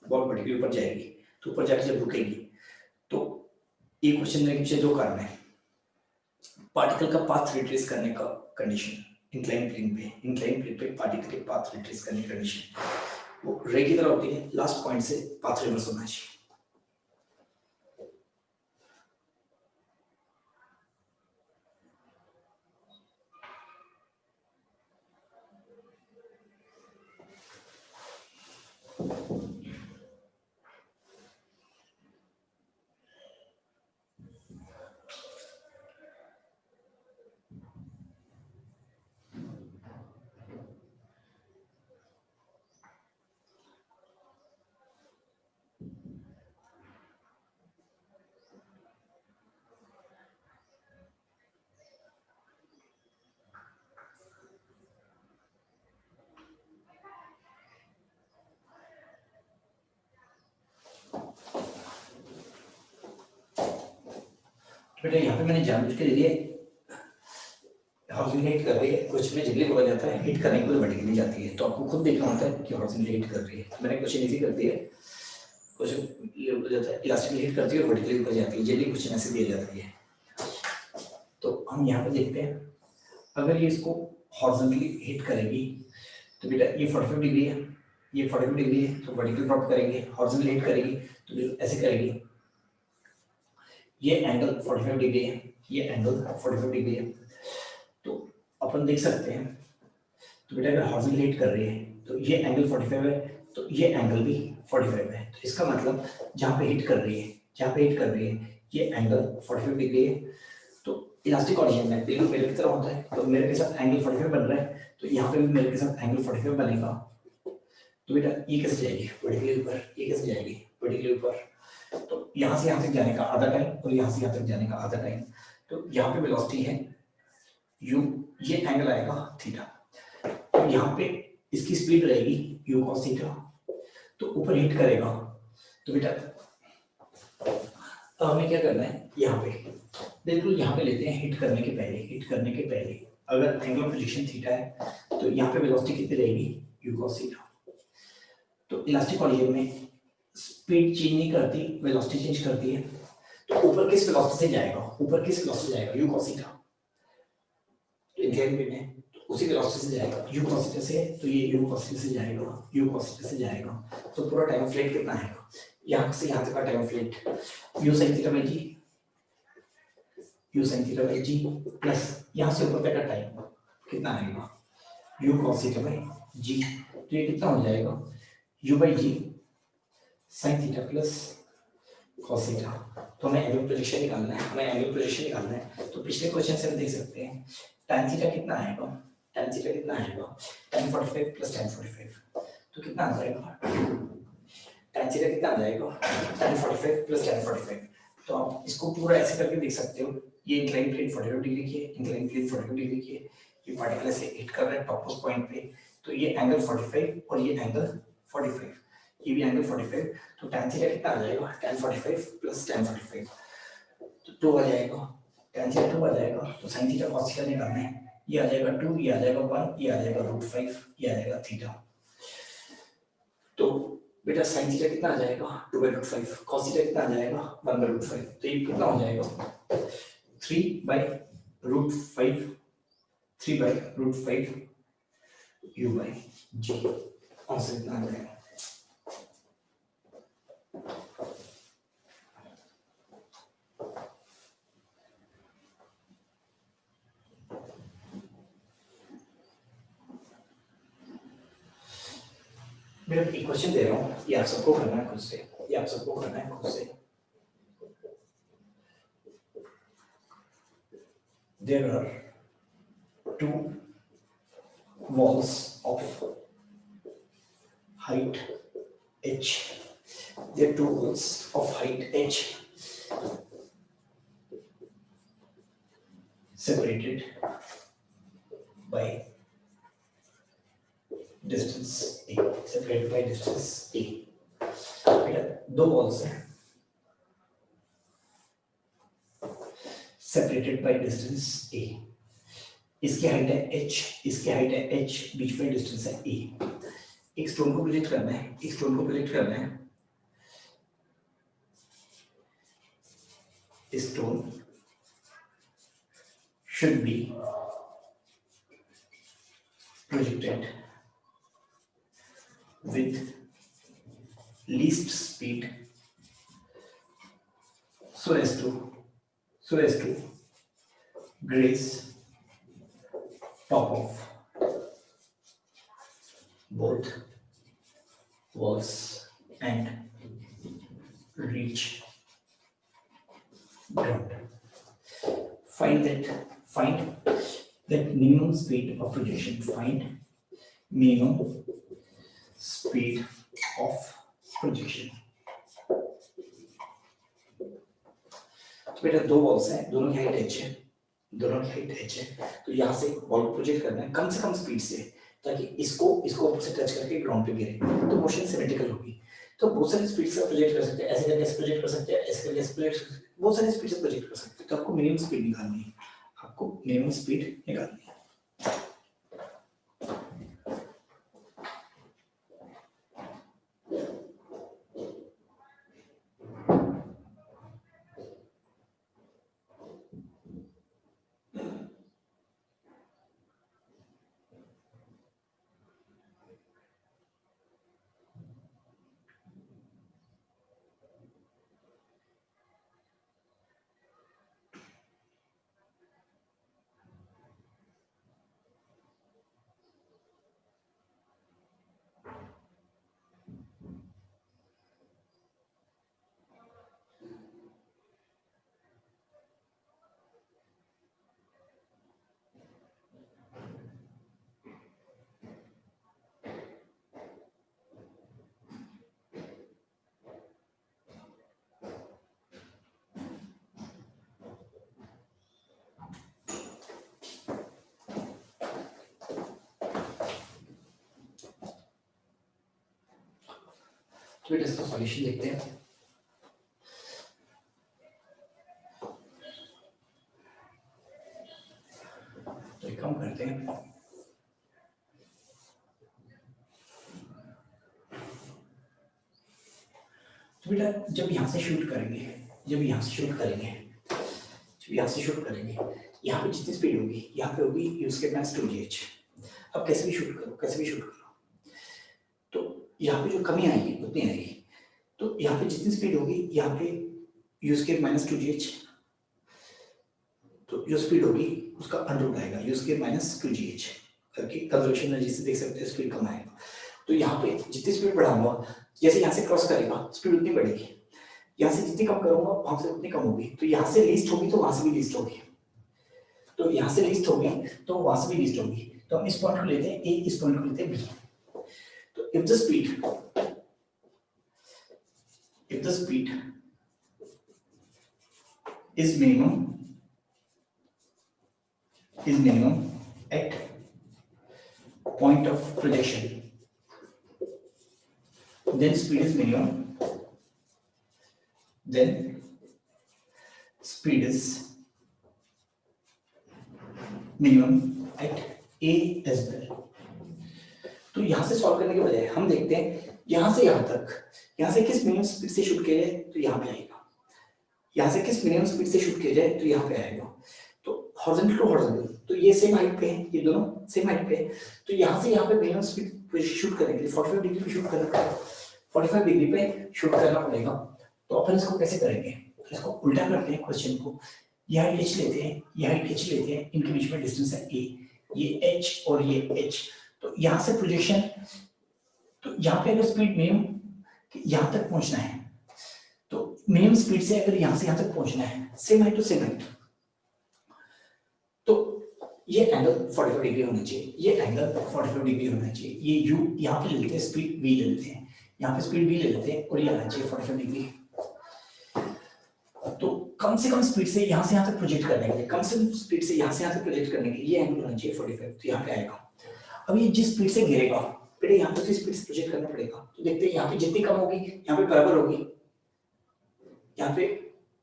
[SPEAKER 1] बॉल वर्टिकली ऊपर जाएगी, तो ऊपर जाके जब रुकेगी तो ये क्वेश्चन में पीछे दो कारण है, पार्टिकल का पाथ रिट्रेस करने का कंडीशन, इंक्लाइन प्लेन पे पार्टिकल के पाथ रिट्रेस करने की कंडीशन वो रे की तरह होती है, लास्ट पॉइंट से पाथ रिवर्स होना चाहिए। बेटा यहाँ पे मैंने जानबूझ के लिए हॉरिजॉन्टली हिट कर रही है, कुछ में जनरली बोला जाता है हिट करने के लिए वर्टिकली जाती है, तो आपको खुद देखना होता है कि हॉरिजॉन्टली हिट कर रही है। मैंने क्वेश्चन इजी कर दिया है, क्वेश्चन ये हो जाता है इलास्टिकली हिट करती है और वर्टिकली ऊपर जाती है, जनरली क्वेश्चन ऐसे दिया जाता है। तो हम यहाँ पे देखते हैं, अगर ये इसको हॉरिजॉन्टली हिट करेगी तो बेटा ये 45 डिग्री है, ये 45 डिग्री है, तो वर्टिकल ड्रॉप करेंगे, हॉरिजॉन्टली हिट करेगी तो ऐसे करेगी, ये एंगल 45 डिग्री है, ये एंगल 45 डिग्री है, तो अपन देख सकते हैं, तो बेटा अगर हॉरिजॉन्टली हिट कर रही है तो ये एंगल 45 है, तो ये एंगल भी 45 है, तो इसका मतलब जहाँ पे हिट कर रही है, जहाँ पे हिट कर रही है ये एंगल 45 डिग्री है, तो इलास्टिक ऑरिजिन में बिल्कुल मेरे की तरह होता है, तो मेरे के साथ एंगल 45 बन रहा है, तो यहाँ पे भी मेरे के साथ एंगल 45 बनेगा, तो बेटा ये कैसे जाएगी वर्टिकली ऊपर, ये कैसे जाएगी वर्टिकली ऊपर, तो यहाँ से यहाँ तक जाने का आधा टाइम और यहाँ से यहाँ तक जाने का आधा टाइम, तो यहाँ पे वेलोसिटी है u, ये एंगल आएगा थीटा, तो यहाँ पे इसकी स्पीड रहेगी u cos थीटा, तो ऊपर हिट करेगा, तो बेटा हमें क्या करना है, यहाँ पे बिल्कुल यहाँ पे लेते हैं, हिट करने के पहले अगर एंगल ऑफ प्रोजेक्शन थीटा है तो यहाँ पे वेलोसिटी कितनी रहेगी u cos थीटा, तो इलास्टिक ऑरिजिन में स्पीड चेंज नहीं करती, वेलोसिटी चेंज करती है, तो ऊपर किस वेलोसिटी से जाएगा, ऊपर किस वेलोसिटी से जाएगा u cos थीटा, तो इंक्लाइन प्लेन है तो उसी वेलोसिटी से जाएगा u cos थीटा से, तो ये u cos थीटा से जाएगा, u cos थीटा से जाएगा, तो पूरा टाइम ऑफ फ्लाइट कितना आएगा, यहाँ से यहाँ तक का time of flight u sin theta by g, u sin theta by g plus यहाँ से ऊपर तक का टाइम कितना आएगा u cos theta by g, तो ये कितना हो जाएगा u by g sin theta plus cos theta, तो हमें एंगल प्रोजेक्शन निकालना है, तो पिछले क्वेश्चन से हम देख सकते हैं tan थीटा कितना आएगा, tan थीटा कितना आएगा tan 45 प्लस tan 45, तो कितना आ जाएगा tan थीटा कितना आ जाएगा tan 45 प्लस tan 45, तो आप इसको पूरा ऐसे करके देख सकते हो, ये इंक्लाइन प्लेन 45 डिग्री की है, इंक्लाइन प्लेन 45 डिग्री की है, ये पार्टिकल से हिट कर रहा है टॉप मोस्ट पॉइंट पे, तो ये एंगल 45 और ये एंगल 45, ये भी एंगल 45, तो tan थीटा कितना आ जाएगा tan 45 प्लस tan 45, तो 2 आ जाएगा, tan थीटा 2 आ जाएगा, तो sin थीटा cos थीटा निकालना है, ये आ जाएगा 2, ये आ जाएगा 1, ये आ जाएगा √5, ये आ जाएगा थीटा, तो बेटा sin थीटा कितना आ जाएगा 2/√5, cos थीटा कितना आ जाएगा 1/√5, तो ये कितना हो जाएगा 3/√5, 3/√5 u/g, आंसर कितना आ जाएगा। मैं एक क्वेश्चन दे रहा हूँ, ये आप सबको करना है खुद से, ये आप सबको करना है खुद से। There are two walls of height h. There are two walls of height h separated by distance A, separated by distance A. बेटा दो वॉल्स हैं सेपरेटेड बाय डिस्टेंस ए, इसकी हाइट है h, इसकी हाइट है h, बीच में डिस्टेंस है e। एक स्टोन को प्रोजेक्ट करना है, एक स्टोन को प्रोजेक्ट करना है, stone should be projected with least speed so as to graze top of both walls and reach ground. Find that minimum speed of projection. Find minimum speed of projection. तो बेटा दो walls हैं, दोनों की height h है, दोनों की height h है, तो यहाँ से वॉल को प्रोजेक्ट करना है कम से कम स्पीड से, ताकि इसको ऊपर से टच करके ग्राउंड पे गिरे, तो मोशन सिमेट्रिकल होगी। तो बहुत सारी स्पीड से प्रोजेक्ट कर सकते हैं, ऐसे करके प्रोजेक्ट कर सकते हैं, ऐसे करके प्रोजेक्ट, बहुत सारी स्पीड से प्रोजेक्ट कर सकते हैं। तो आपको मिनिमम स्पीड निकालनी है, आपको मिनिमम स्पीड निकालनी है। तो इसका सॉल्यूशन देखते हैं। तो एक काम करते हैं, तो बेटा जब यहाँ से शूट करेंगे, यहाँ से शूट करेंगे, यहाँ पे जितनी स्पीड होगी, यहाँ पे होगी यूज के मैक्स 2gh। अब कैसे भी शूट करो, तो यहाँ पे जो कमी आएगी उतनी आएगी। तो यहाँ पे जितनी स्पीड होगी, यहाँ पे यूज के माइनस 2gh, तो जो स्पीड होगी उसका अंडर आएगा यूज के माइनस 2gh करके कंजर्वेशन एनर्जी से देख सकते हैं स्पीड कम आएगा। तो यहाँ पे जितनी स्पीड बढ़ाऊंगा, जैसे यहाँ से क्रॉस करेगा स्पीड उतनी बढ़ेगी, यहाँ से जितनी कम करूंगा वहां से उतनी कम होगी। तो यहाँ से लीस्ट होगी तो वहां से भी लीस्ट होगी, तो यहाँ से लीस्ट होगी तो वहां से भी लीस्ट होगी। तो हम इस पॉइंट को लेते हैं ए, इस पॉइंट को लेते हैं बी। तो if the speed is minimum at point of projection, then speed is minimum at A as well। तो यहां से सॉल्व करने के बजाय हम देखते हैं यहां से यहां तक, यहां से किस मिनिमम स्पीड से शूट किया जाए तो यहां पे आएगा, यहां से किस मिनिमम स्पीड से शूट किया जाए तो यहां पे आएगा। तो हॉरिजॉन्टल टू हॉरिजॉन्टल, तो ये सेम हाइट पे है, ये दोनों सेम हाइट पे है, तो यहां से यहां पे मिनिमम स्पीड शूट करने के लिए 45 डिग्री पे शूट करना पड़ेगा, 45 डिग्री पे शूट करना पड़ेगा। तो अपन इसको कैसे करेंगे, तो इसको उल्टा करते हैं क्वेश्चन को। ये हाइट h लेते हैं, इनके बीच में डिस्टेंस है a, ये h और ये h। तो यहाँ से प्रोजेक्शन, तो यहाँ पे अगर स्पीड मिनिमम यहाँ तक पहुंचना है, तो मिनिमम स्पीड से अगर यहाँ से यहाँ तक पहुंचना है, same height to same height, तो ये एंगल 45 डिग्री होना चाहिए, ये एंगल 45 डिग्री होना चाहिए। ये u यहाँ पे ले लेते हैं, स्पीड v ले लेते हैं, यहाँ पे स्पीड v ले लेते हैं और ये आना चाहिए 45 डिग्री। तो कम से कम स्पीड से यहाँ से यहाँ तक प्रोजेक्ट करने के लिए, कम से कम स्पीड से यहाँ से यहाँ तक प्रोजेक्ट करने के लिए ये एंगल होना चाहिए 45, तो यहाँ पे आएगा। अब ये जिस स्पीड से गिरेगा बेटा यहाँ पे तो स्पीड से प्रोजेक्ट करना पड़ेगा, तो देखते हैं यहाँ पे जितनी कम होगी यहाँ पे बराबर होगी, यहाँ पे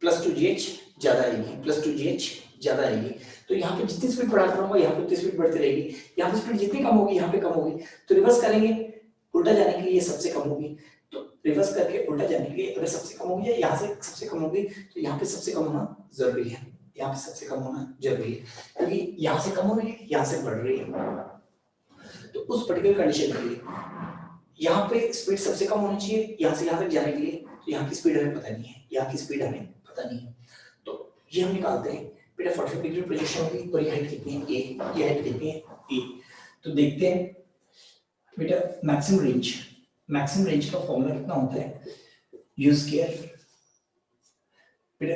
[SPEAKER 1] +2gh ज्यादा आएगी, +2gh ज्यादा आएगी, तो यहाँ पे जितनी स्पीड बढ़ाता रहूंगा यहाँ पे उतनी स्पीड बढ़ती रहेगी, यहाँ पे स्पीड जितनी कम होगी यहाँ पे कम होगी, तो रिवर्स करेंगे उल्टा जाने के लिए ये सबसे कम होगी, तो रिवर्स करके उल्टा जाने के लिए अगर सबसे कम होगी या यहाँ से सबसे कम होगी तो यहाँ पे सबसे कम होना जरूरी है, यहाँ पे सबसे कम होना जरूरी है, क्योंकि यहाँ से कम हो रही है यहाँ से बढ़ रही है, तो उस पर्टिकुलर कंडीशन के लिए यहाँ पे स्पीड सबसे कम होनी चाहिए यहाँ से यहाँ तक जाने के लिए, तो यहाँ की स्पीड हमें पता नहीं है, यहाँ की स्पीड हमें पता नहीं है, तो ये हम निकालते हैं बेटा 45 डिग्री प्रोजेक्शन होगी और ये हाइट कितनी है a, ये हाइट कितनी है a, तो देखते हैं बेटा मैक्सिमम रेंज का फॉर्मूला कितना होता है u स्क्वायर, बेटा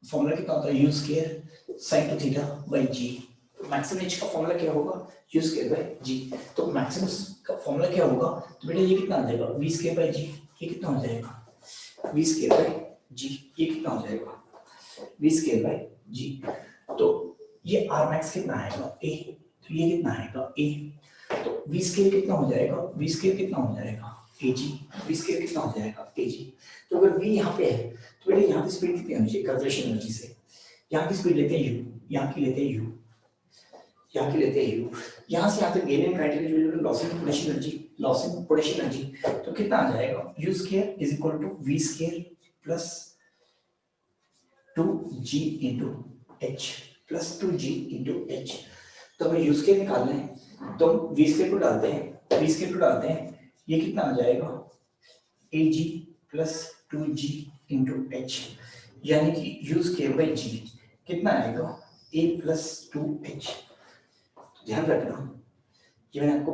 [SPEAKER 1] फॉर्मूला कितना होता है u square sin to theta by g, तो मैक्सिमम रेंज का फॉर्मूला क्या होगा u स्क्वायर बाय g, तो मैक्सिमम का फॉर्मूला क्या होगा, तो बेटा ये कितना आ जाएगा v स्क्वायर बाय g, ये कितना हो जाएगा v स्क्वायर बाय g, ये कितना हो जाएगा v स्क्वायर बाय g, तो ये r max कितना आएगा a, तो ये कितना आएगा a, तो v स्क्वायर कितना हो जाएगा, v स्क्वायर कितना हो जाएगा ag, v स्क्वायर कितना हो जाएगा ag, तो अगर v यहाँ पे है तो बेटा यहाँ की स्पीड कितनी होनी चाहिए कंजर्वेशन एनर्जी से, यहाँ की स्पीड लेते हैं u, यहाँ की लेते हैं u, यहाँ की लेते हैं u, यहाँ से यहाँ तक gain in kinetic loss in potential energy, तो कितना आ जाएगा u square is equal to v square plus 2g into h plus 2g into h, तो हमें u स्क्वायर निकालना है तो हम v स्क्वायर को डालते हैं, ये कितना आ जाएगा ag plus 2g into h, यानी कि u स्क्वायर बाई g कितना आएगा a प्लस 2h, ध्यान रखना ये मैंने आपको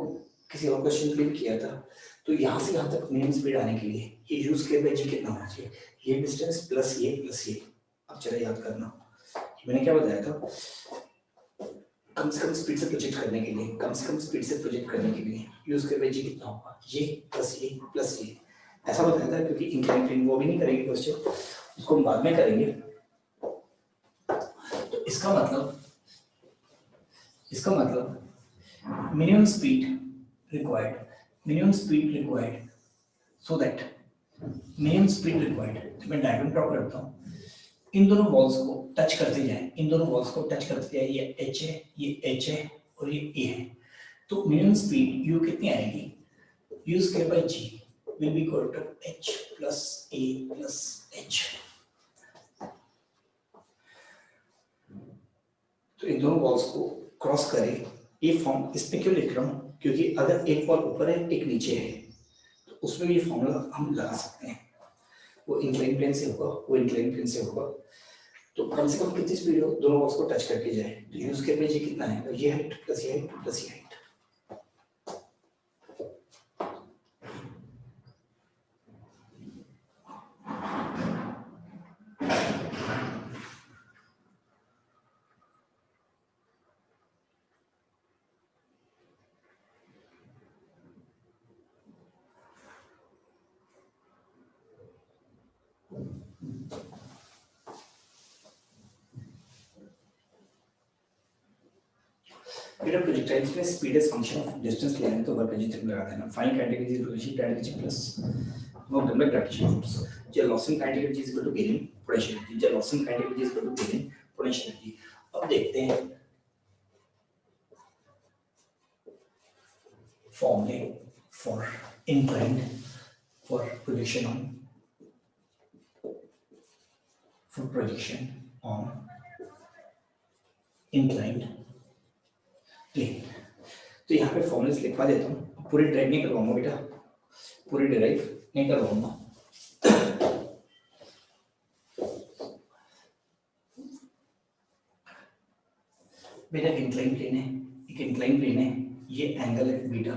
[SPEAKER 1] किसी और क्वेश्चन में किया था, तो यहाँ से यहाँ तक मिनिमम स्पीड आने के लिए ये u स्क्वायर बाई g कितना होना चाहिए, ये डिस्टेंस प्लस ये, अब चलो याद करना मैंने क्या बताया था, कम से कम स्पीड से प्रोजेक्ट करने के लिए यूज कर जी कितना होगा, ये प्लस ये ऐसा बताया था, क्योंकि इंक्लाइन प्लेन वो भी नहीं करेंगे क्वेश्चन, उसको हम बाद में करेंगे, तो इसका मतलब minimum speed required so that तो मैं डायग्राम ड्रॉ करता हूँ, इन दोनों वॉल्स को टच करते जाएं, ये h है और ये a है, तो मिनिमम स्पीड u कितनी आएगी, u स्क्वायर by g will be equal to h plus a plus h, तो इन दोनों वॉल्स को क्रॉस करें ये फॉर्म, इसमें क्यों लिख रहा हूँ क्योंकि अगर एक वॉल ऊपर है एक नीचे है तो उसमें ये फॉर्मूला हम लगा सकते हैं, वो इंक्लाइन प्लेन से होगा, तो कम से कम कितनी स्पीड हो दोनों वॉल्स को टच करके जाए, तो यूज के पे कितना है ये हाइट प्लस ये हाइट प्लस ये हाइट, बेटा प्रोजेक्टाइल्स में speed as function of distance लेना है तो वर्क एनर्जी लगा देना, fine kinetic energy potential energy plus work done by gravitational force, जो losing kinetic energy is equal to gain in potential energy, जो losing kinetic energy is equal to gain in potential energy. अब देखते हैं फॉर्मूले for inclined for projection on inclined plane। तो यहाँ पे formulas लिखवा देता हूँ, पूरी ड्राइव नहीं करवाऊंगा बेटा, पूरी ड्राइव नहीं करवाऊंगा। बेटा इंक्लाइन प्लेन है, एक इंक्लाइन प्लेन है, ये एंगल है बीटा,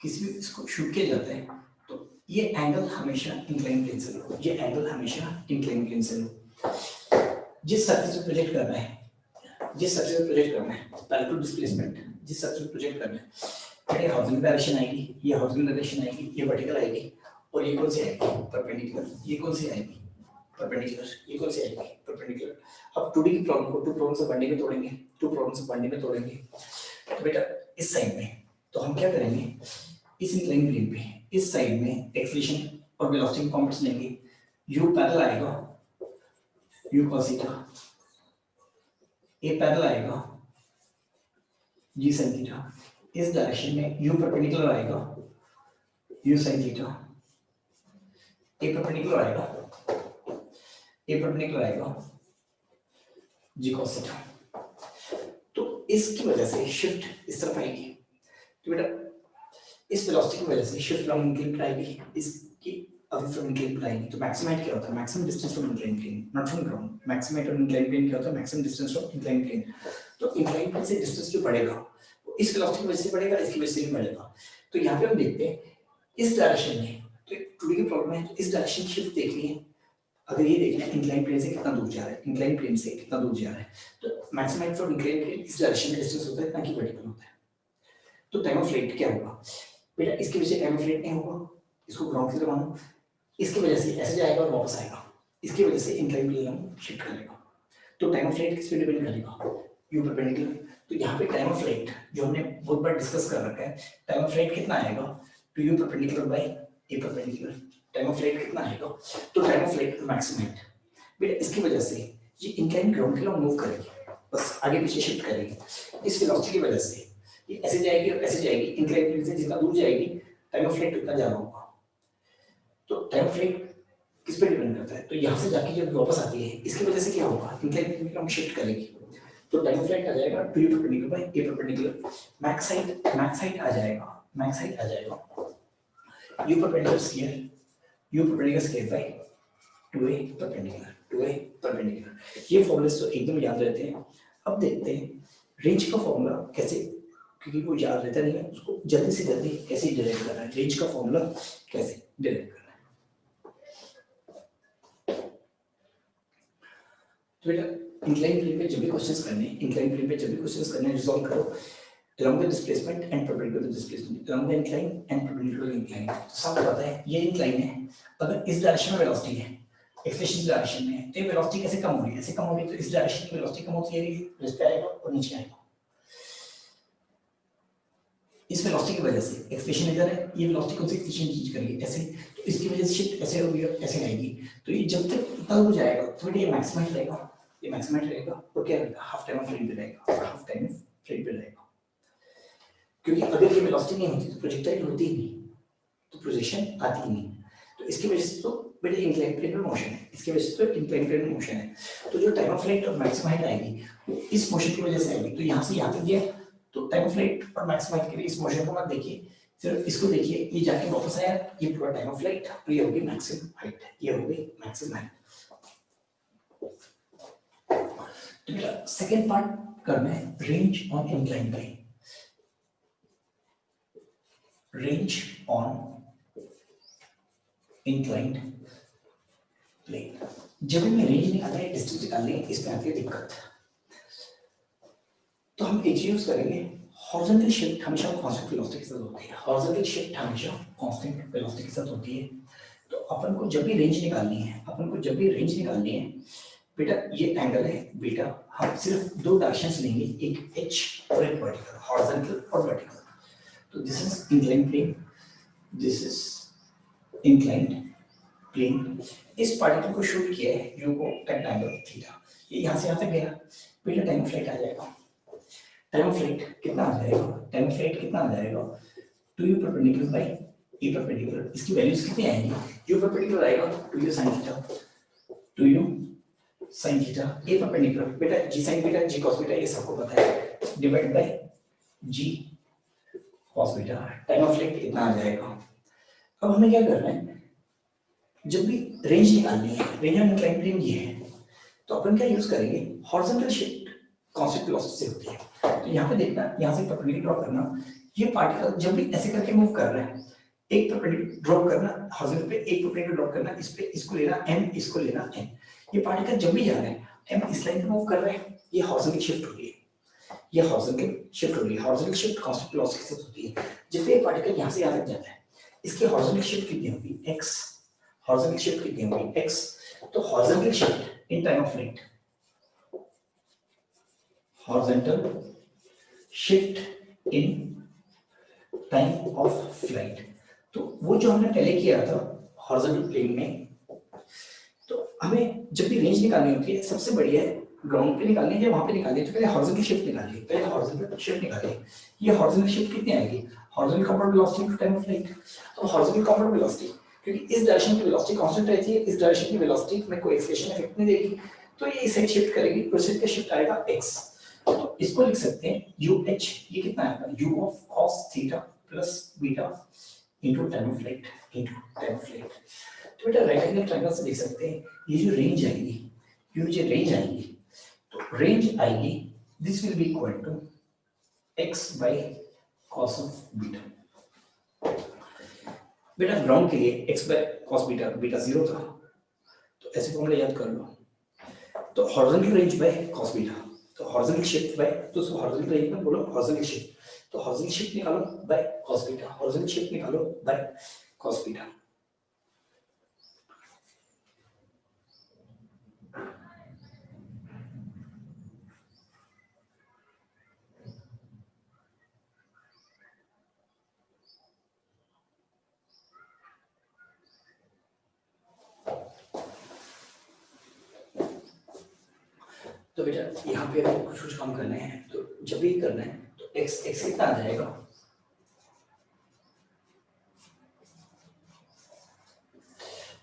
[SPEAKER 1] किसी भी इसको शूट किया जाता है तो ये एंगल हमेशा इंक्लाइन प्लेन से लो, ये एंगल हमेशा इंक्लाइन प्लेन से लो। जिस सरफेस पे प्रोजेक्ट करना है, पैरेलल डिस्प्लेसमेंट जिस सरफेस पे प्रोजेक्ट करना है, ये हॉरिजॉन्टल डायरेक्शन आएगी, ये हॉरिजॉन्टल डायरेक्शन आएगी, ये वर्टिकल आएगी, और ये कौन सी आएगी परपेंडिकुलर, ये कौन सी आएगी परपेंडिकुलर, ये कौन सी आएगी परपेंडिकुलर। अब 2D की प्रॉब्लम को 2 प्रॉब्लम से बनने में तोड़ेंगे, 2 प्रॉब्लम से बनने में तोड़ेंगे। तो बेटा इस साइड में तो हम क्या करेंगे, इस इंक्लाइन प्लेन पे इस साइड में एक्सेलरेशन और वेलोसिटी कंपोनेंट्स लेंगे, u पैरेलल आएगा u cos theta, a parallel आएगा g sin थीटा, इस डायरेक्शन में u परपेंडिकुलर आएगा u sin theta, a perpendicular आएगा g cos थीटा। तो इसकी वजह से शिफ्ट इस तरफ आएगी, तो बेटा इस वेलोसिटी की वजह से शिफ्ट फ्रॉम इंक्लाइन पर आएगी, इसकी अवे फ्रॉम इंक्लाइन पर आएगी। तो मैक्सिमम हाइट क्या होता है? Maximum distance from incline plane, not from ground. Maximum height on incline plane क्या होता है? Maximum distance from incline plane. तो इंक्लाइन प्लेन से डिस्टेंस जो बढ़ेगा वो इस वेलोसिटी की वजह से बढ़ेगा, इसकी वजह से भी बढ़ेगा। तो यहाँ पे हम देखते हैं इस डायरेक्शन में, तो टूडी की प्रॉब्लम है, तो इस डायरेक्शन शिफ्ट देखनी है। अगर ये देखना है इंक्लाइन प्लेन से कितना दूर जा रहा है, इंक्लाइन प्लेन से कितना दूर जा रहा है, तो maximum height from incline plane इस डायरेक्शन में डिस्टेंस होता है, ना कि वर्टिकल होता है। तो टाइम ऑफ फ्लाइट क्या होगा बेटा? इसकी वजह से टाइम ऑफ फ्लाइट नहीं होगा, इसको ग्राउंड की तरफ मानो, इसकी वजह से ऐसे जाएगा और वापस आएगा, इसकी वजह से इंक्लाइन प्लेन हम शिफ्ट करेगा। तो टाइम ऑफ फ्लाइट किस पे डिपेंड करेगा? u perpendicular. तो यहाँ पे टाइम ऑफ फ्लाइट जो हमने बहुत बार डिस्कस कर रखा है, टाइम ऑफ फ्लाइट कितना आएगा? Two u perpendicular by a perpendicular. Time of flight कितना आएगा? तो time of flight maximum height बेटा, इसकी वजह से ये इंक्लाइन ग्राउंड की तरफ मूव करेगी, बस आगे पीछे शिफ्ट करेगी। इस वेलोसिटी की वजह से ये ऐसे जाएगी और ऐसे जाएगी, इंक्लाइन प्लेन से जितना दूर जाएगी टाइम ऑफ फ्लाइट उतना ज्यादा होगा। तो टाइम ऑफ फ्लाइट किस पे डिपेंड करता है? तो यहाँ से जाके जब वापस आती है, इसकी वजह से क्या होगा? इंक्लाइन प्लेन की तरफ शिफ्ट करेगी। तो टाइम ऑफ फ्लाइट आ जाएगा two u perpendicular by a perpendicular. Max height आ जाएगा u perpendicular square by 2a perpendicular. ये फॉर्मूले तो एकदम याद रहते हैं। अब देखते हैं रेंज का फॉर्मूला कैसे, क्योंकि वो याद रहता नहीं है, उसको जल्दी से जल्दी कैसे डिराइव करना है, रेंज का फॉर्मूला कैसे डिराइव करना है। तो बेटा इंक्लाइन प्लेन पे जब भी क्वेश्चंस करने हैं, रिजॉल्व करो along the displacement and perpendicular to displacement, along the incline and perpendicular to incline। तो साफ बताता है ये इंक्लाइन है, अगर इस डायरेक्शन में वेलोसिटी है, एक्सेलरेशन इस डायरेक्शन में है, तो ये वेलोसिटी कैसे कम हो रही है? ऐसे कम हो रही है, तो इस डायरेक्शन की वेलोसिटी कम होती है, इस पे आएगा और नीचे आएगा। इस वेलोसिटी की वजह से एक्सेलरेशन इधर है, ये वेलोसिटी कौन सी एक्सेलरेशन चेंज करेगी ऐसे, तो इसकी वजह से शिफ्ट ऐसे होगी और ऐसे आएगी। तो ये जब तक इतना हो जाएगा तो ये मैक्सिमम रहेगा, ये मैक्सिमम रहेगा, तो क्या रहेगा? हाफ टाइम ऑफ फ्लाइट पे रहेगा, हाफ टाइम ऑफ फ्लाइट पे रहेगा। क्योंकि अगर ये वेलोसिटी नहीं होती तो प्रोजेक्टाइल होती ही नहीं, तो प्रोजेक्शन आती ही नहीं। तो इसकी वजह से तो बेटे इंक्लाइन प्लेन में मोशन है, इसकी वजह से तो इंक्लाइन प्लेन में मोशन है। तो जो टाइम ऑफ फ्लाइट और मैक्सिमम हाइट आएगी वो इस मोशन की वजह से आएगी। तो यहाँ से यहाँ तक गया, तो टाइम ऑफ फ्लाइट और मैक्सिमम हाइट के लिए इस मोशन को मत देखिए, सिर्फ इसको देखिए, ये जाके वापस आया, ये पूरा टाइम ऑफ फ्लाइट, तो ये होगी मैक्सिमम हाइट, ये होगी मैक्सिमम हाइट। तो बेटा सेकंड पार्ट करना है range on incline plane. Range on inclined plane, जब मैं रेंज निकालना है, डिस्टेंस निकालनी है, इसमें आती है दिक्कत। तो हम एक यूज करेंगे, हॉरिजॉन्टल शिफ्ट हमेशा कांस्टेंट वेलोसिटी के साथ होती है, हॉरिजॉन्टल शिफ्ट हमेशा कांस्टेंट वेलोसिटी के साथ होती है। तो अपन को जब भी रेंज निकालनी है, बेटा ये एंगल है बीटा, हम सिर्फ दो डायरेक्शंस लेंगे, एक h और एक वर्टिकल, हॉरिजॉन्टल और वर्टिकल। तो this is inclined plane, this is inclined plane. इस पार्टिकल को शूट किया है u को एट एंगल थीटा, ये यहाँ से यहाँ तक गया, बेटा टाइम ऑफ फ्लाइट आ जाएगा। टाइम ऑफ फ्लाइट कितना आ जाएगा? 2u perpendicular by a perpendicular. इसकी वैल्यूज कितनी आएंगी? u परपेंडिकुलर आएगा 2u sin theta, 2u sin theta, a perpendicular बेटा g sin theta, g cos theta, ये सबको पता है, divide by g cos theta. Time of flight इतना आ जाएगा। अब हमें क्या करना है, जब भी रेंज निकालनी है, रेंज ऑन इंक्लाइंड प्लेन ये है, तो अपन क्या यूज करेंगे, हॉरिजॉन्टल शिफ्ट कांस्टेंट वेलोसिटी से होती है। तो यहाँ पे देखना, यहाँ से परपेंडिकुलर ड्रॉ करना, ये पार्टिकल जब भी ऐसे करके मूव कर रहा है, एक परपेंडिकुलर ड्रॉप करना हॉरिजॉन्टल पे, एक परपेंडिकुलर ड्रॉप करना इस पे, इसको लेना m, इसको लेना n। ये पार्टिकल जब भी जा रहा है, m इस लाइन पे मूव कर रहा है, ये हॉरिजॉन्टल शिफ्ट हो रही है, हॉरिजॉन्टल शिफ्ट कांस्टेंट वेलोसिटी के साथ होती है। जब ये पार्टिकल यहाँ से यहाँ तक जाता है, इसकी हॉरिजॉन्टल शिफ्ट कितनी होगी? x, हॉरिजॉन्टल शिफ्ट कितनी होगी? x। तो horizontal shift in time of flight, horizontal shift in time of flight. तो वो जो हमने पहले किया था हॉरिजॉन्टल प्लेन में, तो हमें जब भी रेंज निकालनी होती है सबसे बढ़िया है ग्राउंड पे निकालनी है या वहां पे निकालनी है, तो पहले हॉरिजॉन्टल शिफ्ट निकालिए, पहले हॉरिजॉन्टल शिफ्ट निकालिए। ये हॉरिजॉन्टल शिफ्ट कितनी आएगी, horizontal compound velocity to time of flight. तो हॉरिजॉन्टल कंपाउंड वेलोसिटी, क्योंकि इस डायरेक्शन की वेलोसिटी कांस्टेंट रहती है, इस डायरेक्शन की वेलोसिटी में कोई एक्सेलरेशन इफेक्ट नहीं देगी, तो ये इस साइड शिफ्ट करेगी, उस साइड का शिफ्ट आएगा x। तो इसको लिख सकते हैं UH, ये कितना आएगा u of cos theta plus beta into time of flight into time of flight. तो बेटा राइट एंगल ट्रायंगल से देख सकते हैं ये जो रेंज आएगी, ये जो रेंज आएगी, तो रेंज आएगी this will be equal to x by cos of beta. बेटा ग्राउंड के लिए x by cos beta, beta 0 था, तो ऐसे फॉर्मूला याद कर लो। तो horizontal range by cos beta, तो हॉरिजॉन्टल शिफ्ट बाय, तो उसको हॉरिजॉन्टल रेंज में बोलो हॉरिजॉन्टल शिफ्ट, तो हॉरिजॉन्टल शिफ्ट निकालो by cos beta, horizontal shift निकालो बाय cos बीटा। तो बेटा यहाँ पे अगर कुछ काम करना है, तो जब भी करना है तो x कितना आ जाएगा,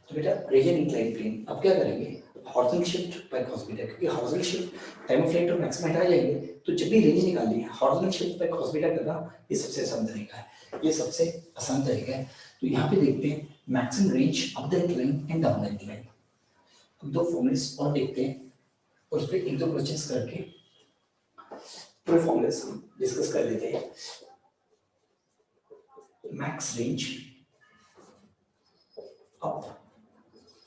[SPEAKER 1] तो बेटा रीजन इंक्लाइन प्लेन। अब क्या करेंगे, horizontal shift by cos beta, क्योंकि horizontal shift time of flight और मैक्सिमम हटा जाएंगे, तो जब भी रेंज निकालनी है horizontal shift by cos beta करना, ये सबसे आसान तरीका है, ये सबसे आसान तरीका है। तो यहाँ पे देखते हैं maximum range up the incline and down the incline. अब दो फॉर्मूलेस और देखते हैं, उस पर एक दो क्वेश्चंस करके पूरे फॉर्मूलेस डिस्कस कर लेते हैं। Max range up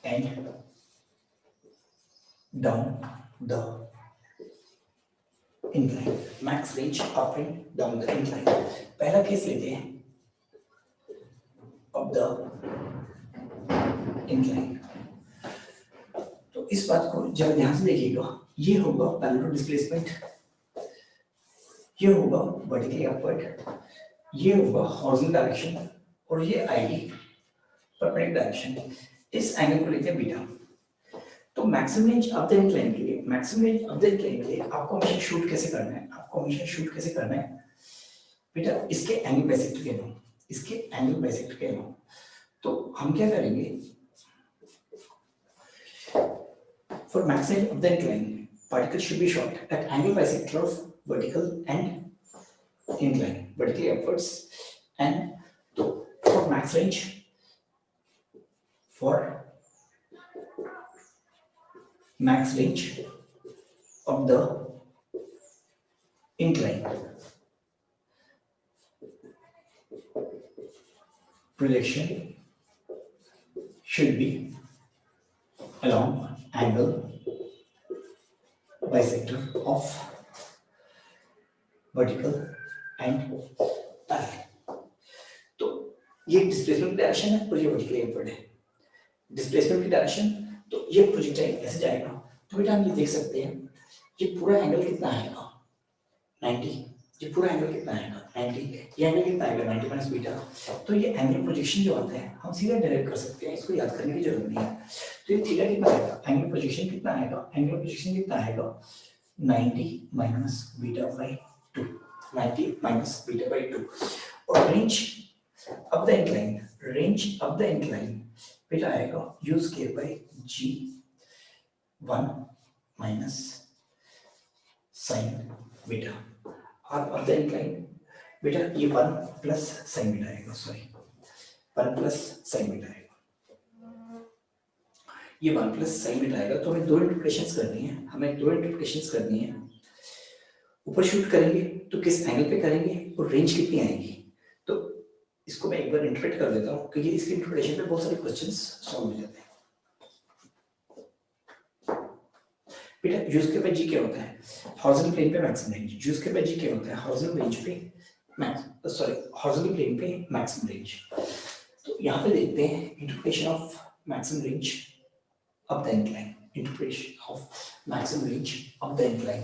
[SPEAKER 1] and down the incline, max range up and down the incline। पहला केस लेते हैं up the incline। तो इस बात को जब ध्यान से देखिएगा, ये होगा पैरेलल डिस्प्लेसमेंट, ये होगा वर्टिकली अपवर्ड, ये होगा हॉरिजॉन्टल डायरेक्शन, और ये आएगी परपेंडिकुलर डायरेक्शन। इस एंगल को लेते हैं बीटा। तो maximum range of the incline के लिए, maximum range of the incline के लिए आपको हमेशा शूट कैसे करना है, आपको हमेशा शूट कैसे करना है बेटा, इसके एंगल बाइसेक्टर के लो, इसके एंगल बाइसेक्टर के लो। तो हम क्या करेंगे, for maximum range of the incline particle should be shot at angle bisector of vertical and incline, vertically upwards and, तो for max range, for max range of the incline, projection should be along angle bisector of vertical and parallel। तो ये displacement direction है और ये vertically upward है। Displacement की direction, तो ये प्रोजेक्टाइल ऐसे जाएगा, तो बेटा हम ये देख सकते हैं ये पूरा एंगल कितना आएगा 90, ये पूरा एंगल कितना आएगा 90, ये एंगल कितना आएगा 90 माइनस बीटा। तो ये एंगल प्रोजेक्शन जो आता है हम सीधा डायरेक्ट कर सकते हैं, इसको याद करने की जरूरत नहीं है। तो ये थीटा कितना आएगा, एंगल प्रोजेक्शन कितना आएगा, एंगल प्रोजेक्शन कितना आएगा 90 minus beta by 2, 90 minus beta by 2। और range of the incline, range of the incline बेटा आएगा u स्क्वायर by g 1 minus sign beta, और ऑफ द इंक्लाइन बेटा ये 1 प्लस साइन बीटा आएगा, सॉरी 1 प्लस साइन बीटा आएगा, ये 1 प्लस साइन बीटा आएगा। तो हमें दो इंटरप्रिटेशंस करनी है, हमें दो इंटरप्रिटेशंस करनी है। ऊपर शूट करेंगे तो किस एंगल पे करेंगे और रेंज कितनी आएगी, तो इसको मैं एक बार इंटरप्रेट कर देता हूँ, क्योंकि इसके इंटरप्रिटेशन पे बहुत सारे क्वेश्चंस सॉल्व हो जाते हैं। बेटा यूज के जी क्या होता है, हॉरिजॉन्टल प्लेन पे मैक्सिमम रेंज, यूज के जी क्या होता है हॉरिजॉन्टल रेंज पे मैक्स, सॉरी हॉरिजॉन्टल प्लेन पे मैक्सिमम रेंज। तो यहाँ पे देखते हैं interpretation of maximum range of the incline, interpretation of maximum range of the incline.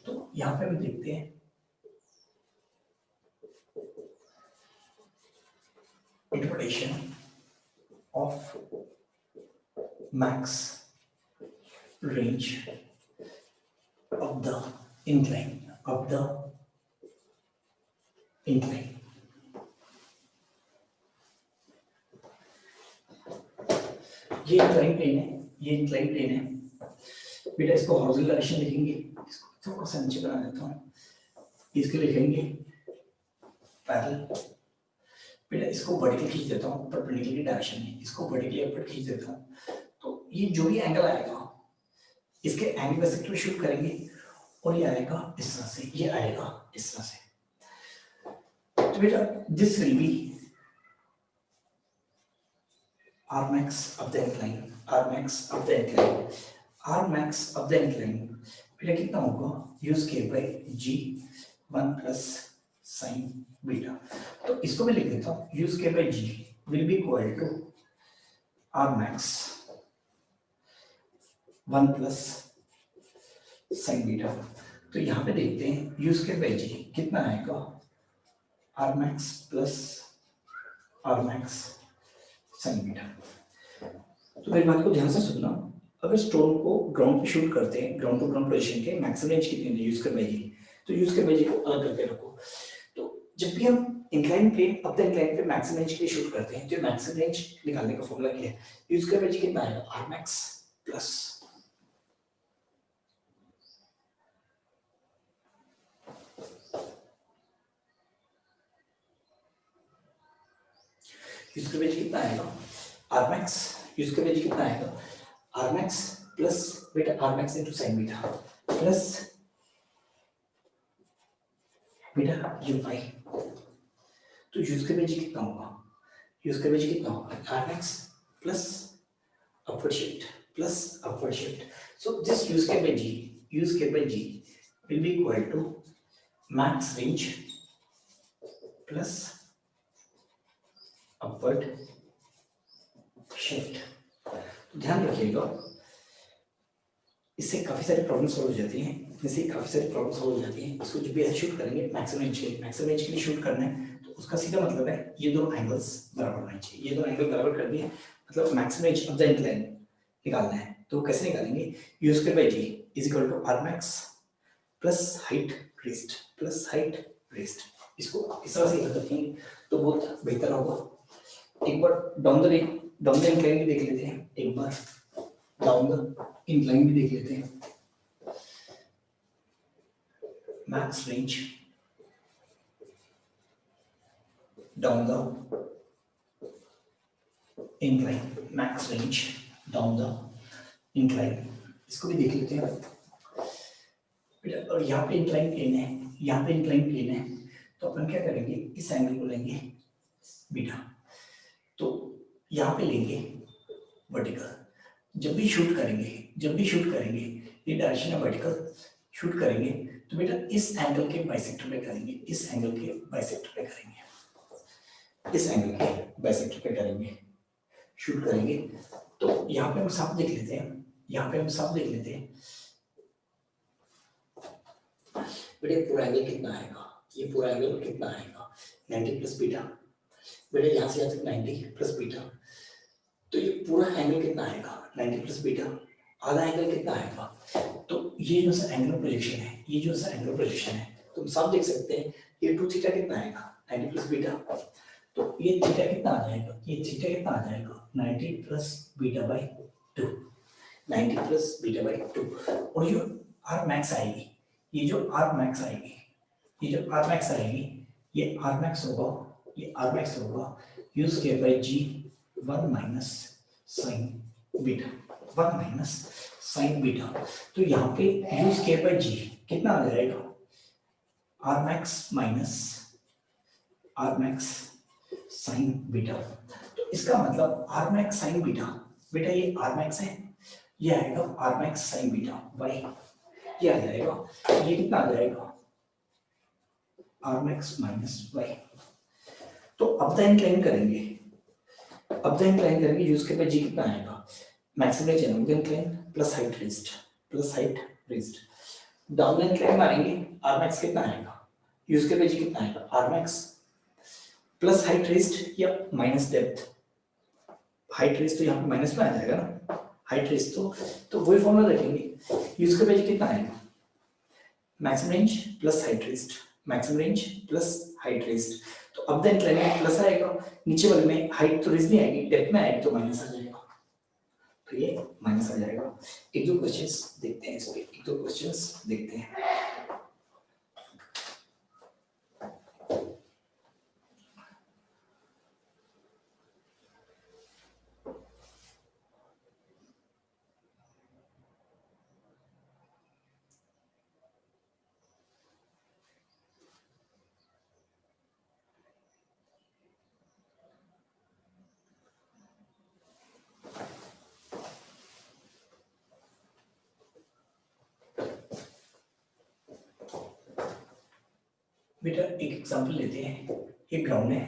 [SPEAKER 1] तो यहाँ पे हम देखते हैं interpretation of max range of the incline ये इंक्लाइन प्लेन है, ये इंक्लाइन प्लेन है बेटा। इसको हॉरिजॉन्टल डायरेक्शन लिखेंगे, इसको थोड़ा सा नीचे बना देता हूँ, इसके लिखेंगे पैरेलल। बेटा इसको वर्टिकल खींच देता हूँ, परपेंडिकुलर की डायरेक्शन में इसको वर्टिकली अपवर्ड खींच देता हूँ। तो ये जो भी एंगल आएगा इसके एंगल बाइसेक्टर में शूट करेंगे और ये आएगा इस तरह से, ये आएगा इस तरह से। तो बेटा this will B Rmax of the incline, Rmax of the incline, Rmax of the incline बेटा कितना होगा, u square by g 1 plus sin beta। तो इसको मैं लिख देता हूँ, u square by g will be equal to Rmax 1 plus sin beta। तो यहाँ पे देखते हैं u square by g कितना आएगा, Rmax plus Rmax sin beta। तो मेरी बात को ध्यान से सुनना, अगर स्टोन को ग्राउंड पे शूट करते हैं, ग्राउंड टू ग्राउंड पोजीशन के मैक्सिमम रेंज कितनी है, यूज कर मैजी, तो यूज कर मैजी को अलग करके रखो। तो जब भी हम इंक्लाइन प्लेन अब द इंक्लाइन पे मैक्सिमम रेंज के लिए शूट करते हैं, तो मैक्सिमम रेंज निकालने का फॉर्मूला क्या है, यूज कर मैजी कितना आएगा, Rmax प्लस यूज कर मैजी कितना आएगा, Rmax यूज कर मैजी कितना आएगा, Rmax प्लस बेटा Rmax into sin beta plus बेटा u5। तो यूज कर मैजी कितना होगा, यूज कर मैजी कितना होगा, Rmax plus upward shift plus upward shift. So this use कर मैजी will be equal to max range plus upward shift. ध्यान रखिएगा, इससे काफी सारी प्रॉब्लम सॉल्व हो जाती हैं, इसको जब भी ऐसे शूट करेंगे मैक्सिमम रेंज के लिए शूट करना है, तो उसका सीधा मतलब है ये दोनों एंगल्स बराबर होने चाहिए, ये दोनों एंगल बराबर कर दिए मतलब maximum range of the incline निकालना है। तो कैसे निकालेंगे, u स्क्वायर by g is equal to Rmax plus height rest. इसको इस तरह से रखेंगे तो बहुत बेहतर होगा। एक बार डाउन द इंक्लाइन भी देख लेते हैं, एक बार डाउन द इंक्लाइन भी देख लेते हैं। Max range down the incline, max range down the incline, इसको भी देख लेते हैं। और यहाँ पे इंक्लाइन प्लेन है, तो अपन क्या करेंगे, इस एंगल को लेंगे बीटा, तो यहाँ पे लेंगे वर्टिकल। जब भी शूट करेंगे ये डायरेक्शन है वर्टिकल, शूट करेंगे तो बेटा इस एंगल के बाइसेक्टर पे करेंगे, इस एंगल के बाइसेक्टर पे करेंगे, शूट करेंगे। तो यहाँ पे हम साफ देख लेते हैं, बेटे पूरा एंगल कितना आएगा, 90 प्लस बीटा। बेटे यहाँ से यहाँ तक 90 प्लस बीटा, तो ये पूरा एंगल कितना आएगा, 90 प्लस बीटा। आधा एंगल कितना आएगा, तो ये जो सा एंगुलर प्रोजेक्शन है, तुम सब देख सकते हैं, ये 2 थीटा कितना आएगा, 90 प्लस बीटा। तो ये थीटा कितना आ जाएगा, 90 plus beta by 2, 90 plus beta by 2। और जो आर मैक्स आएगी, ये जो आर मैक्स आएगी, ये आर मैक्स होगा u square by g 1 minus sign beta. तो यहाँ पे u स्क्वायर बाई g कितना आ जाएगा, r max minus sign beta. तो इसका मतलब r मैक्स साइन बीटा, बेटा ये r मैक्स है, ये आएगा r max sine beta by, ये आ जाएगा, ये कितना आ जाएगा, r मैक्स माइनस वाई। तो अब द इंक्लाइन करेंगे, u स्क्वायर बाई g कितना आएगा, maximum range of the incline plus height raised. Down the incline मारेंगे, r मैक्स कितना आएगा, u स्क्वायर बाई g कितना आएगा, r max plus height raised या माइनस डेप्थ। हाइट रेस्ट तो यहाँ पे माइनस में आ जाएगा ना, हाइट रेस्ट तो वही फॉर्मूला रखेंगे। यूज का वैल्यू कितना आएगा, maximum range plus height rest, maximum range plus height raised. तो अब देन इंक्लाइन में प्लस आएगा, नीचे वाले में हाइट तो रेंज नहीं आएगी, डेप्थ में आएगी तो माइनस आ जाएगा, तो ये माइनस आ जाएगा। एक दो क्वेश्चंस देखते हैं इस पे, एक दो क्वेश्चंस देखते हैं। बेटा एक एग्जांपल लेते हैं, ये ग्राउंड है,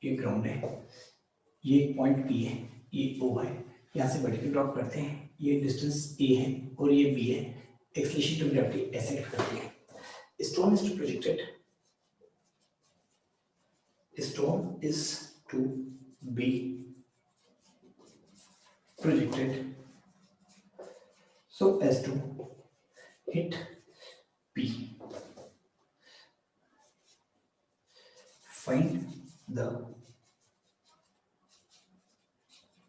[SPEAKER 1] ये ग्राउंड है, ये पॉइंट पी है, ये ओ है, यहाँ से वर्टिकल ड्रॉप करते हैं, ये डिस्टेंस ए है और ये बी है, एक्सेलरेशन टू ग्रेविटी ऐसे एक्ट करती है। Stone is to projected, stone is to be projected so as to hit P. Find the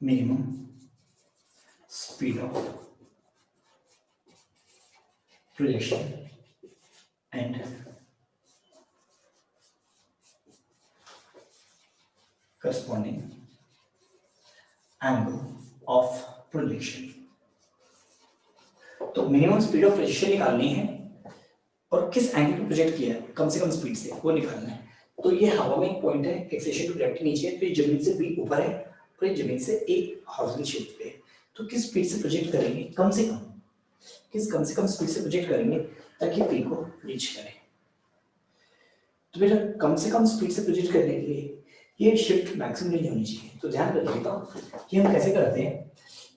[SPEAKER 1] minimum speed of projection and corresponding angle of projection। तो minimum speed of projection निकालनी है और किस angle पे project किया है कम से कम speed से वो निकालना है। तो ये हवा में एक पॉइंट है, एक्सेलरेशन टू ग्रेविटी नीचे है, तो ये जमीन से बी ऊपर है और ये जमीन से ए हॉरिजॉन्टल शिफ्ट पे है। तो किस स्पीड से प्रोजेक्ट करेंगे, कम से कम स्पीड से प्रोजेक्ट करेंगे ताकि पी को रीच करे। तो बेटा कम से कम स्पीड से प्रोजेक्ट करने के लिए ये शिफ्ट मैक्सिमम रेंज होनी चाहिए। तो ध्यान रखिएगा कि हम कैसे करते हैं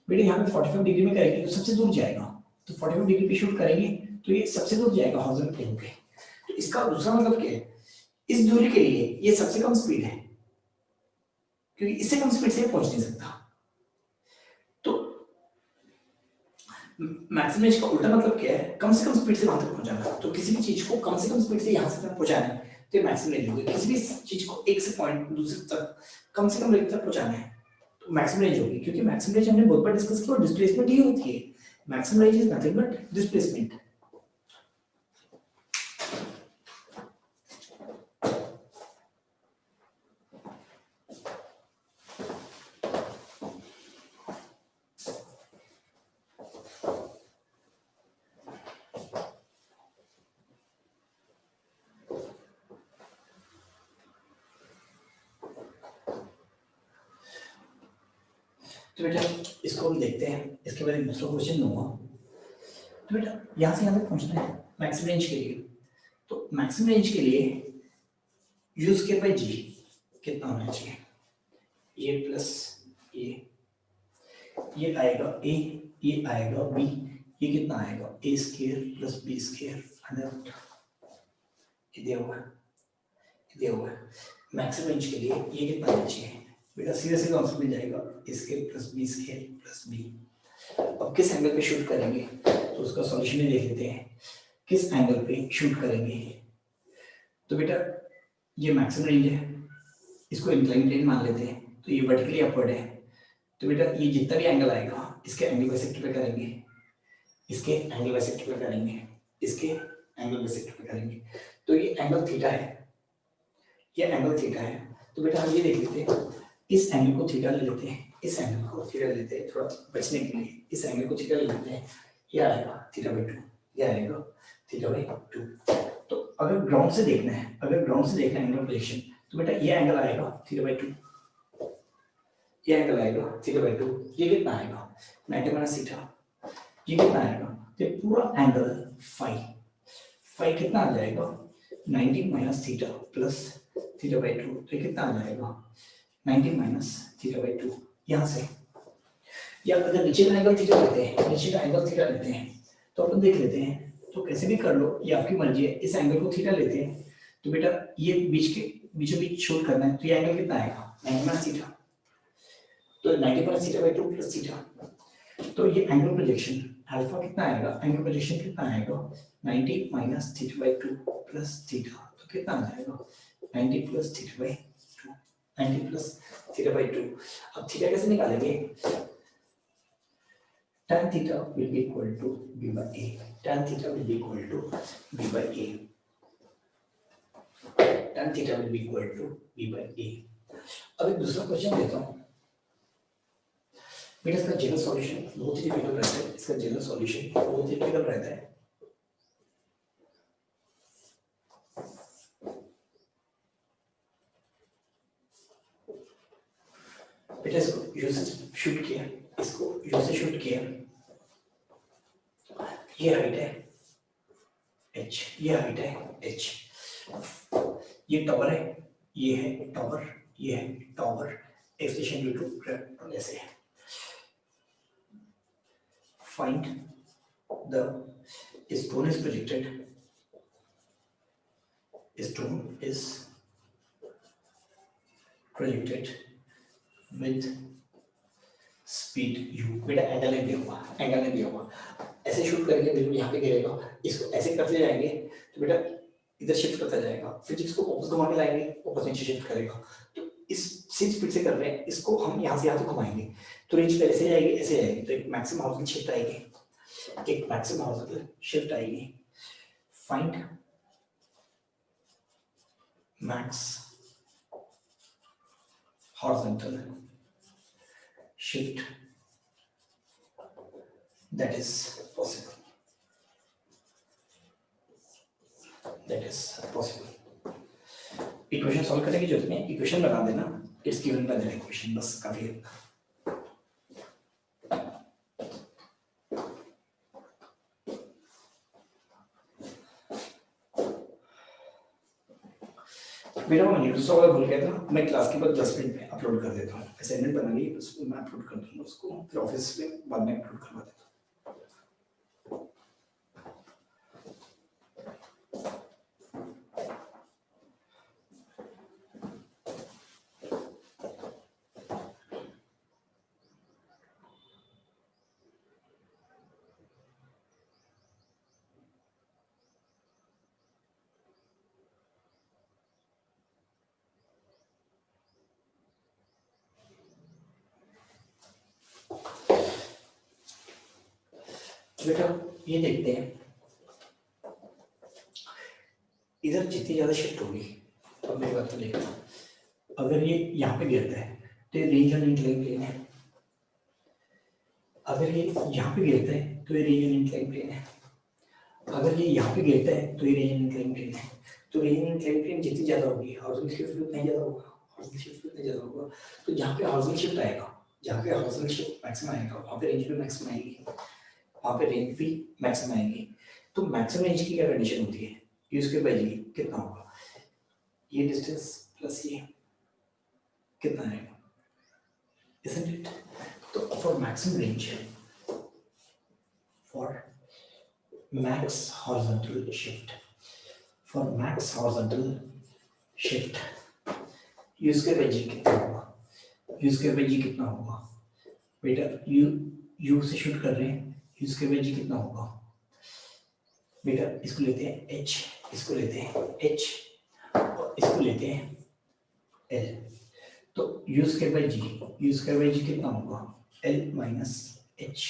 [SPEAKER 1] बेटा, यहाँ पे 45 डिग्री में करेंगे तो सबसे दूर जाएगा, तो 45 डिग्री पे शूट करेंगे तो ये सबसे दूर जाएगा हॉरिजॉन्टल प्लेन पे। तो इसका दूसरा मतलब क्या है, इस दूरी के लिए ये सबसे कम स्पीड है क्योंकि इससे कम स्पीड से पहुंच नहीं सकता। तो मैक्सिमम रेंज का उल्टा मतलब क्या है, कम से कम स्पीड से वहां तक पहुंचाना। तो किसी भी चीज को कम से कम स्पीड से यहां से तक पहुंचाना है तो ये मैक्सिमम रेंज होगी। किसी भी चीज को एक से पॉइंट दूसरे तक कम से कम रेंज तक पहुंचाना है तो मैक्सिमम रेंज होगी, क्योंकि मैक्सिमम रेंज हमने बहुत बार डिस्कस किया और डिस्प्लेसमेंट ही होती है। Maximum range is nothing but displacement. तो बेटा इसको हम देखते हैं, इसके बाद एक दूसरा क्वेश्चन दूंगा। तो बेटा यहाँ से यहाँ तक पहुँचना है मैक्सिमम रेंज के लिए, तो मैक्सिमम रेंज के लिए यू स्क्वायर बाय जी कितना होना चाहिए, ये प्लस ये आएगा ए, ये आएगा बी, ये कितना आएगा A square plus B square under root, ये दिया हुआ है। मैक्सिमम रेंज के लिए ये कितना होना चाहिए बेटा, सीधे सीधे आंसर मिल जाएगा A square plus B square plus B. अब किस एंगल पे शूट करेंगे तो उसका सॉल्यूशन ही देख लेते हैं, किस एंगल पे शूट करेंगे। तो बेटा ये मैक्सिमम रेंज है, इसको इंक्लाइन प्लेन मान लेते हैं, तो ये वर्टिकली अपवर्ड है। तो बेटा ये जितना भी एंगल आएगा इसके एंगल बाइसेक्टर पे करेंगे, इसके एंगल बाइसेक्टर पे करेंगे, इसके एंगल बाइसेक्टर पे करेंगे। तो ये एंगल थीटा है, ये एंगल थीटा है। तो बेटा हम ये देख लेते हैं, इस एंगल को थीटा ले लेते हैं, इस एंगल को थीटा लेते हैं, थोड़ा बचने के लिए इस एंगल को थीटा ले लेते हैं, ये आएगा थीटा बाई 2, ये आएगा थीटा बाई 2। तो अगर ग्राउंड से देखना है, एंगल प्रोजेक्शन, तो बेटा ये एंगल आएगा थीटा बाई 2, ये एंगल आएगा थीटा बाई 2, ये कितना आएगा 90 माइनस थीटा, ये कितना आएगा, तो पूरा एंगल फाई कितना आ जाएगा 90 minus theta plus theta by 2, तो कितना आ जाएगा 90 माइनस थीटा बाई 2। यहाँ से या अगर नीचे का एंगल थीटा लेते हैं, तो अपन देख लेते हैं, तो कैसे भी कर लो, ये आपकी मर्जी है। इस एंगल को थीटा लेते हैं तो बेटा ये बीच के बीचों बीच शूट करना है तो ये एंगल कितना आएगा 90 माइनस थीटा, तो 90 minus theta by 2 plus theta, तो ये एंगल प्रोजेक्शन अल्फा कितना आएगा, एंगल प्रोजेक्शन कितना आएगा 90 minus theta by 2 plus theta, तो कितना आ जाएगा 90 plus theta by 2, 90 plus theta by 2। अब थीटा कैसे निकालेंगे, tan theta will be equal to b by a, tan theta will be equal to b by a, tan theta will be equal to b by a। अब एक दूसरा question देता हूँ बेटा, इसका जनरल सॉल्यूशन बहुत ही टिपिकल रहता है, इसका जनरल सॉल्यूशन बहुत ही टिपिकल रहता है। बेटा इसको यू से शूट किया, इसको यू से शूट किया, ये हाइट है h, ये हाइट है h, ये टॉवर है, ये है टॉवर, ये है tower, extension due to gravity ऐसे है। Find the stone is projected, stone is projected with speed u। बेटा एंगल नहीं दिया हुआ, एंगल नहीं दिया हुआ, ऐसे शूट करेंगे बिल्कुल यहाँ पे गिरेगा, इसको ऐसे करते जाएंगे तो बेटा इधर शिफ्ट करता जाएगा, फिर जिसको वापस घुमा के लाएंगे वापस नीचे शिफ्ट करेगा। तो इस स्पीड से कर रहे हैं, इसको हम यहाँ से यहाँ तक घुमाएंगे तो रेंज पहले से जाएगी, ऐसे जाएगी, तो एक मैक्सिमम हॉरिजॉन्टल शिफ्ट आएगी, एक मैक्सिमम हॉरिजॉन्टल शिफ्ट आएगी। Find max horizontal shift that is possible, that is possible। Equation solve करने की जरूरत नहीं, इक्वेशन लगा देना, it's given by the equation, बस काफी है। मेरा वो न्यूज़ वाला भूल गया था, मैं क्लास के बाद 10 मिनट में अपलोड कर देता हूँ, असाइनमेंट बना ली उसको मैं अपलोड कर दूंगा, उसको फिर ऑफिस में बाद में अपलोड करवा देता हूँ। बेटा ये देखते हैं, इधर जितनी ज्यादा शिफ्ट होगी, अब मेरी बात तो देखना, अगर ये यहाँ पे गिरता है तो ये रेंज ऑन इंक्लाइन प्लेन है, अगर ये यहाँ पे गिरता है तो ये रेंज ऑन इंक्लाइन प्लेन है, अगर ये यहाँ पे गिरता है तो ये रेंज ऑन इंक्लाइन प्लेन है। तो रेंज ऑन इंक्लाइन प्लेन जितनी ज्यादा होगी हॉरिजॉन्टल शिफ्ट उतना ज्यादा होगा, हॉरिजॉन्टल शिफ्ट उतना ज्यादा होगा, तो जहाँ पे हॉरिजॉन्टल शिफ्ट आएगा, जहाँ पे हॉरिजॉन्टल शिफ्ट मैक्सिमम आएगा वहाँ पे रेंज भी मैक्सिमम आएगी, वहाँ पे रेंज भी मैक्सिमम आएगी। तो मैक्सिमम रेंज की क्या कंडीशन होती है, यू स्क्वायर बाई जी कितना होगा, ये डिस्टेंस प्लस ये कितना आएगा, isn't it? तो for maximum range, for max horizontal shift, for max horizontal shift U square by G कितना होगा, यू स्क्वायर बाई जी कितना होगा बेटा, यू से शूट कर रहे हैं, यू स्क्वायर बाई जी कितना होगा बेटा, इसको लेते हैं h, इसको लेते हैं h और इसको लेते हैं l, तो u square by G, u square by G कितना होगा l minus h,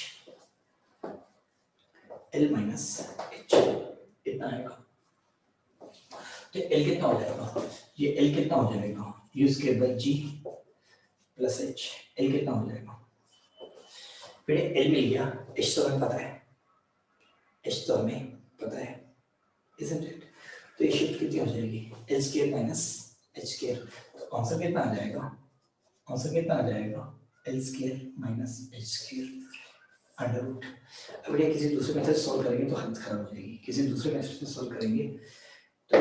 [SPEAKER 1] l minus h इतना आएगा, तो l कितना हो जाएगा, ये l कितना हो जाएगा u square by g plus h, l कितना हो जाएगा बेटे, l मिल गया, h तो हमें पता है, h तो हमें पता है, isn't it? तो ये शिफ्ट कितनी हो जाएगी l square minus h square, तो आंसर कितना आ जाएगा, आंसर कितना आ जाएगा l square minus h square under root. अब ये किसी दूसरे मेथड से सॉल्व करेंगे तो हालत खराब हो जाएगी, किसी दूसरे मेथड से सॉल्व करेंगे तो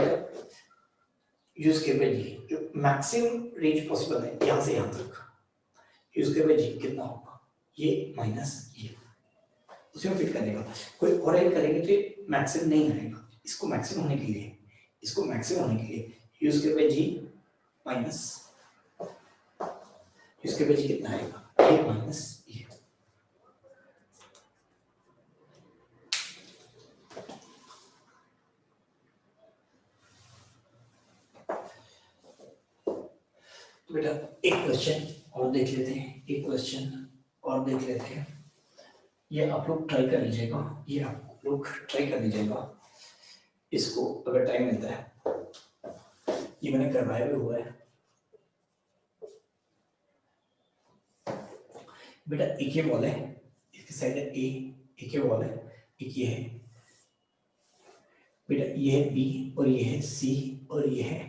[SPEAKER 1] u स्क्वायर बाई जी जो मैक्सिमम रेंज पॉसिबल है यहाँ से यहाँ तक, u स्क्वायर बाई जी कितना होगा, ये माइनस ये उसमें फिट करेगा, कोई और ऐड करेंगे तो ये मैक्सिमम नहीं आएगा, इसको मैक्सिमम होने के लिए, इसको मैक्सिमम होने के लिए u square by g minus इसके बजाय कितना आएगा ए माइनस ए। तो बेटा एक क्वेश्चन और देख लेते हैं, एक क्वेश्चन और देख लेते हैं। ये आप लोग ट्राई कर लीजिएगा, ये आप लोग ट्राई कर लीजिएगा इसको अगर टाइम मिलता है। ये मैंने करवाया भी हुआ है बेटा। एक ये बॉल है, इसकी साइड है ए, एक ये बॉल है, एक ये है बेटा, ये है बी और ये है सी और ये है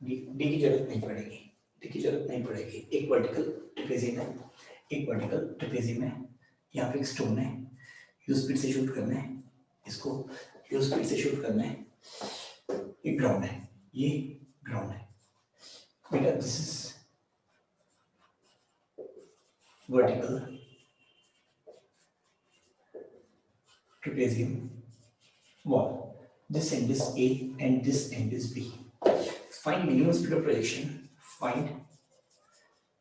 [SPEAKER 1] डी। डी की जरूरत नहीं पड़ेगी, डी की जरूरत नहीं पड़ेगी। एक वर्टिकल ट्रेपेजियम है, एक वर्टिकल ट्रेपेजियम है, यहाँ पे एक स्टोन है, यू स्पीड से शूट करना है इसको, यू स्पीड से शूट करना है। एक ग्राउंड है, ये ग्राउंड है बेटा। This is vertical trapezium wall. This end is A and this end is B. Find minimum speed of projection. Find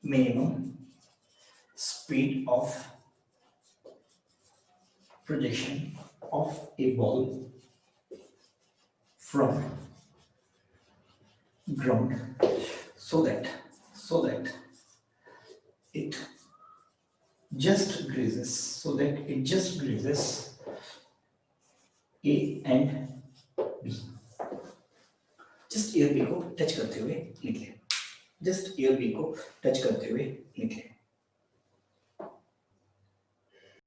[SPEAKER 1] minimum speed of projection of a ball from ground so that it just grazes, A and B. just ear B को touch करते हुए निकले, just ear B को touch करते हुए निकले।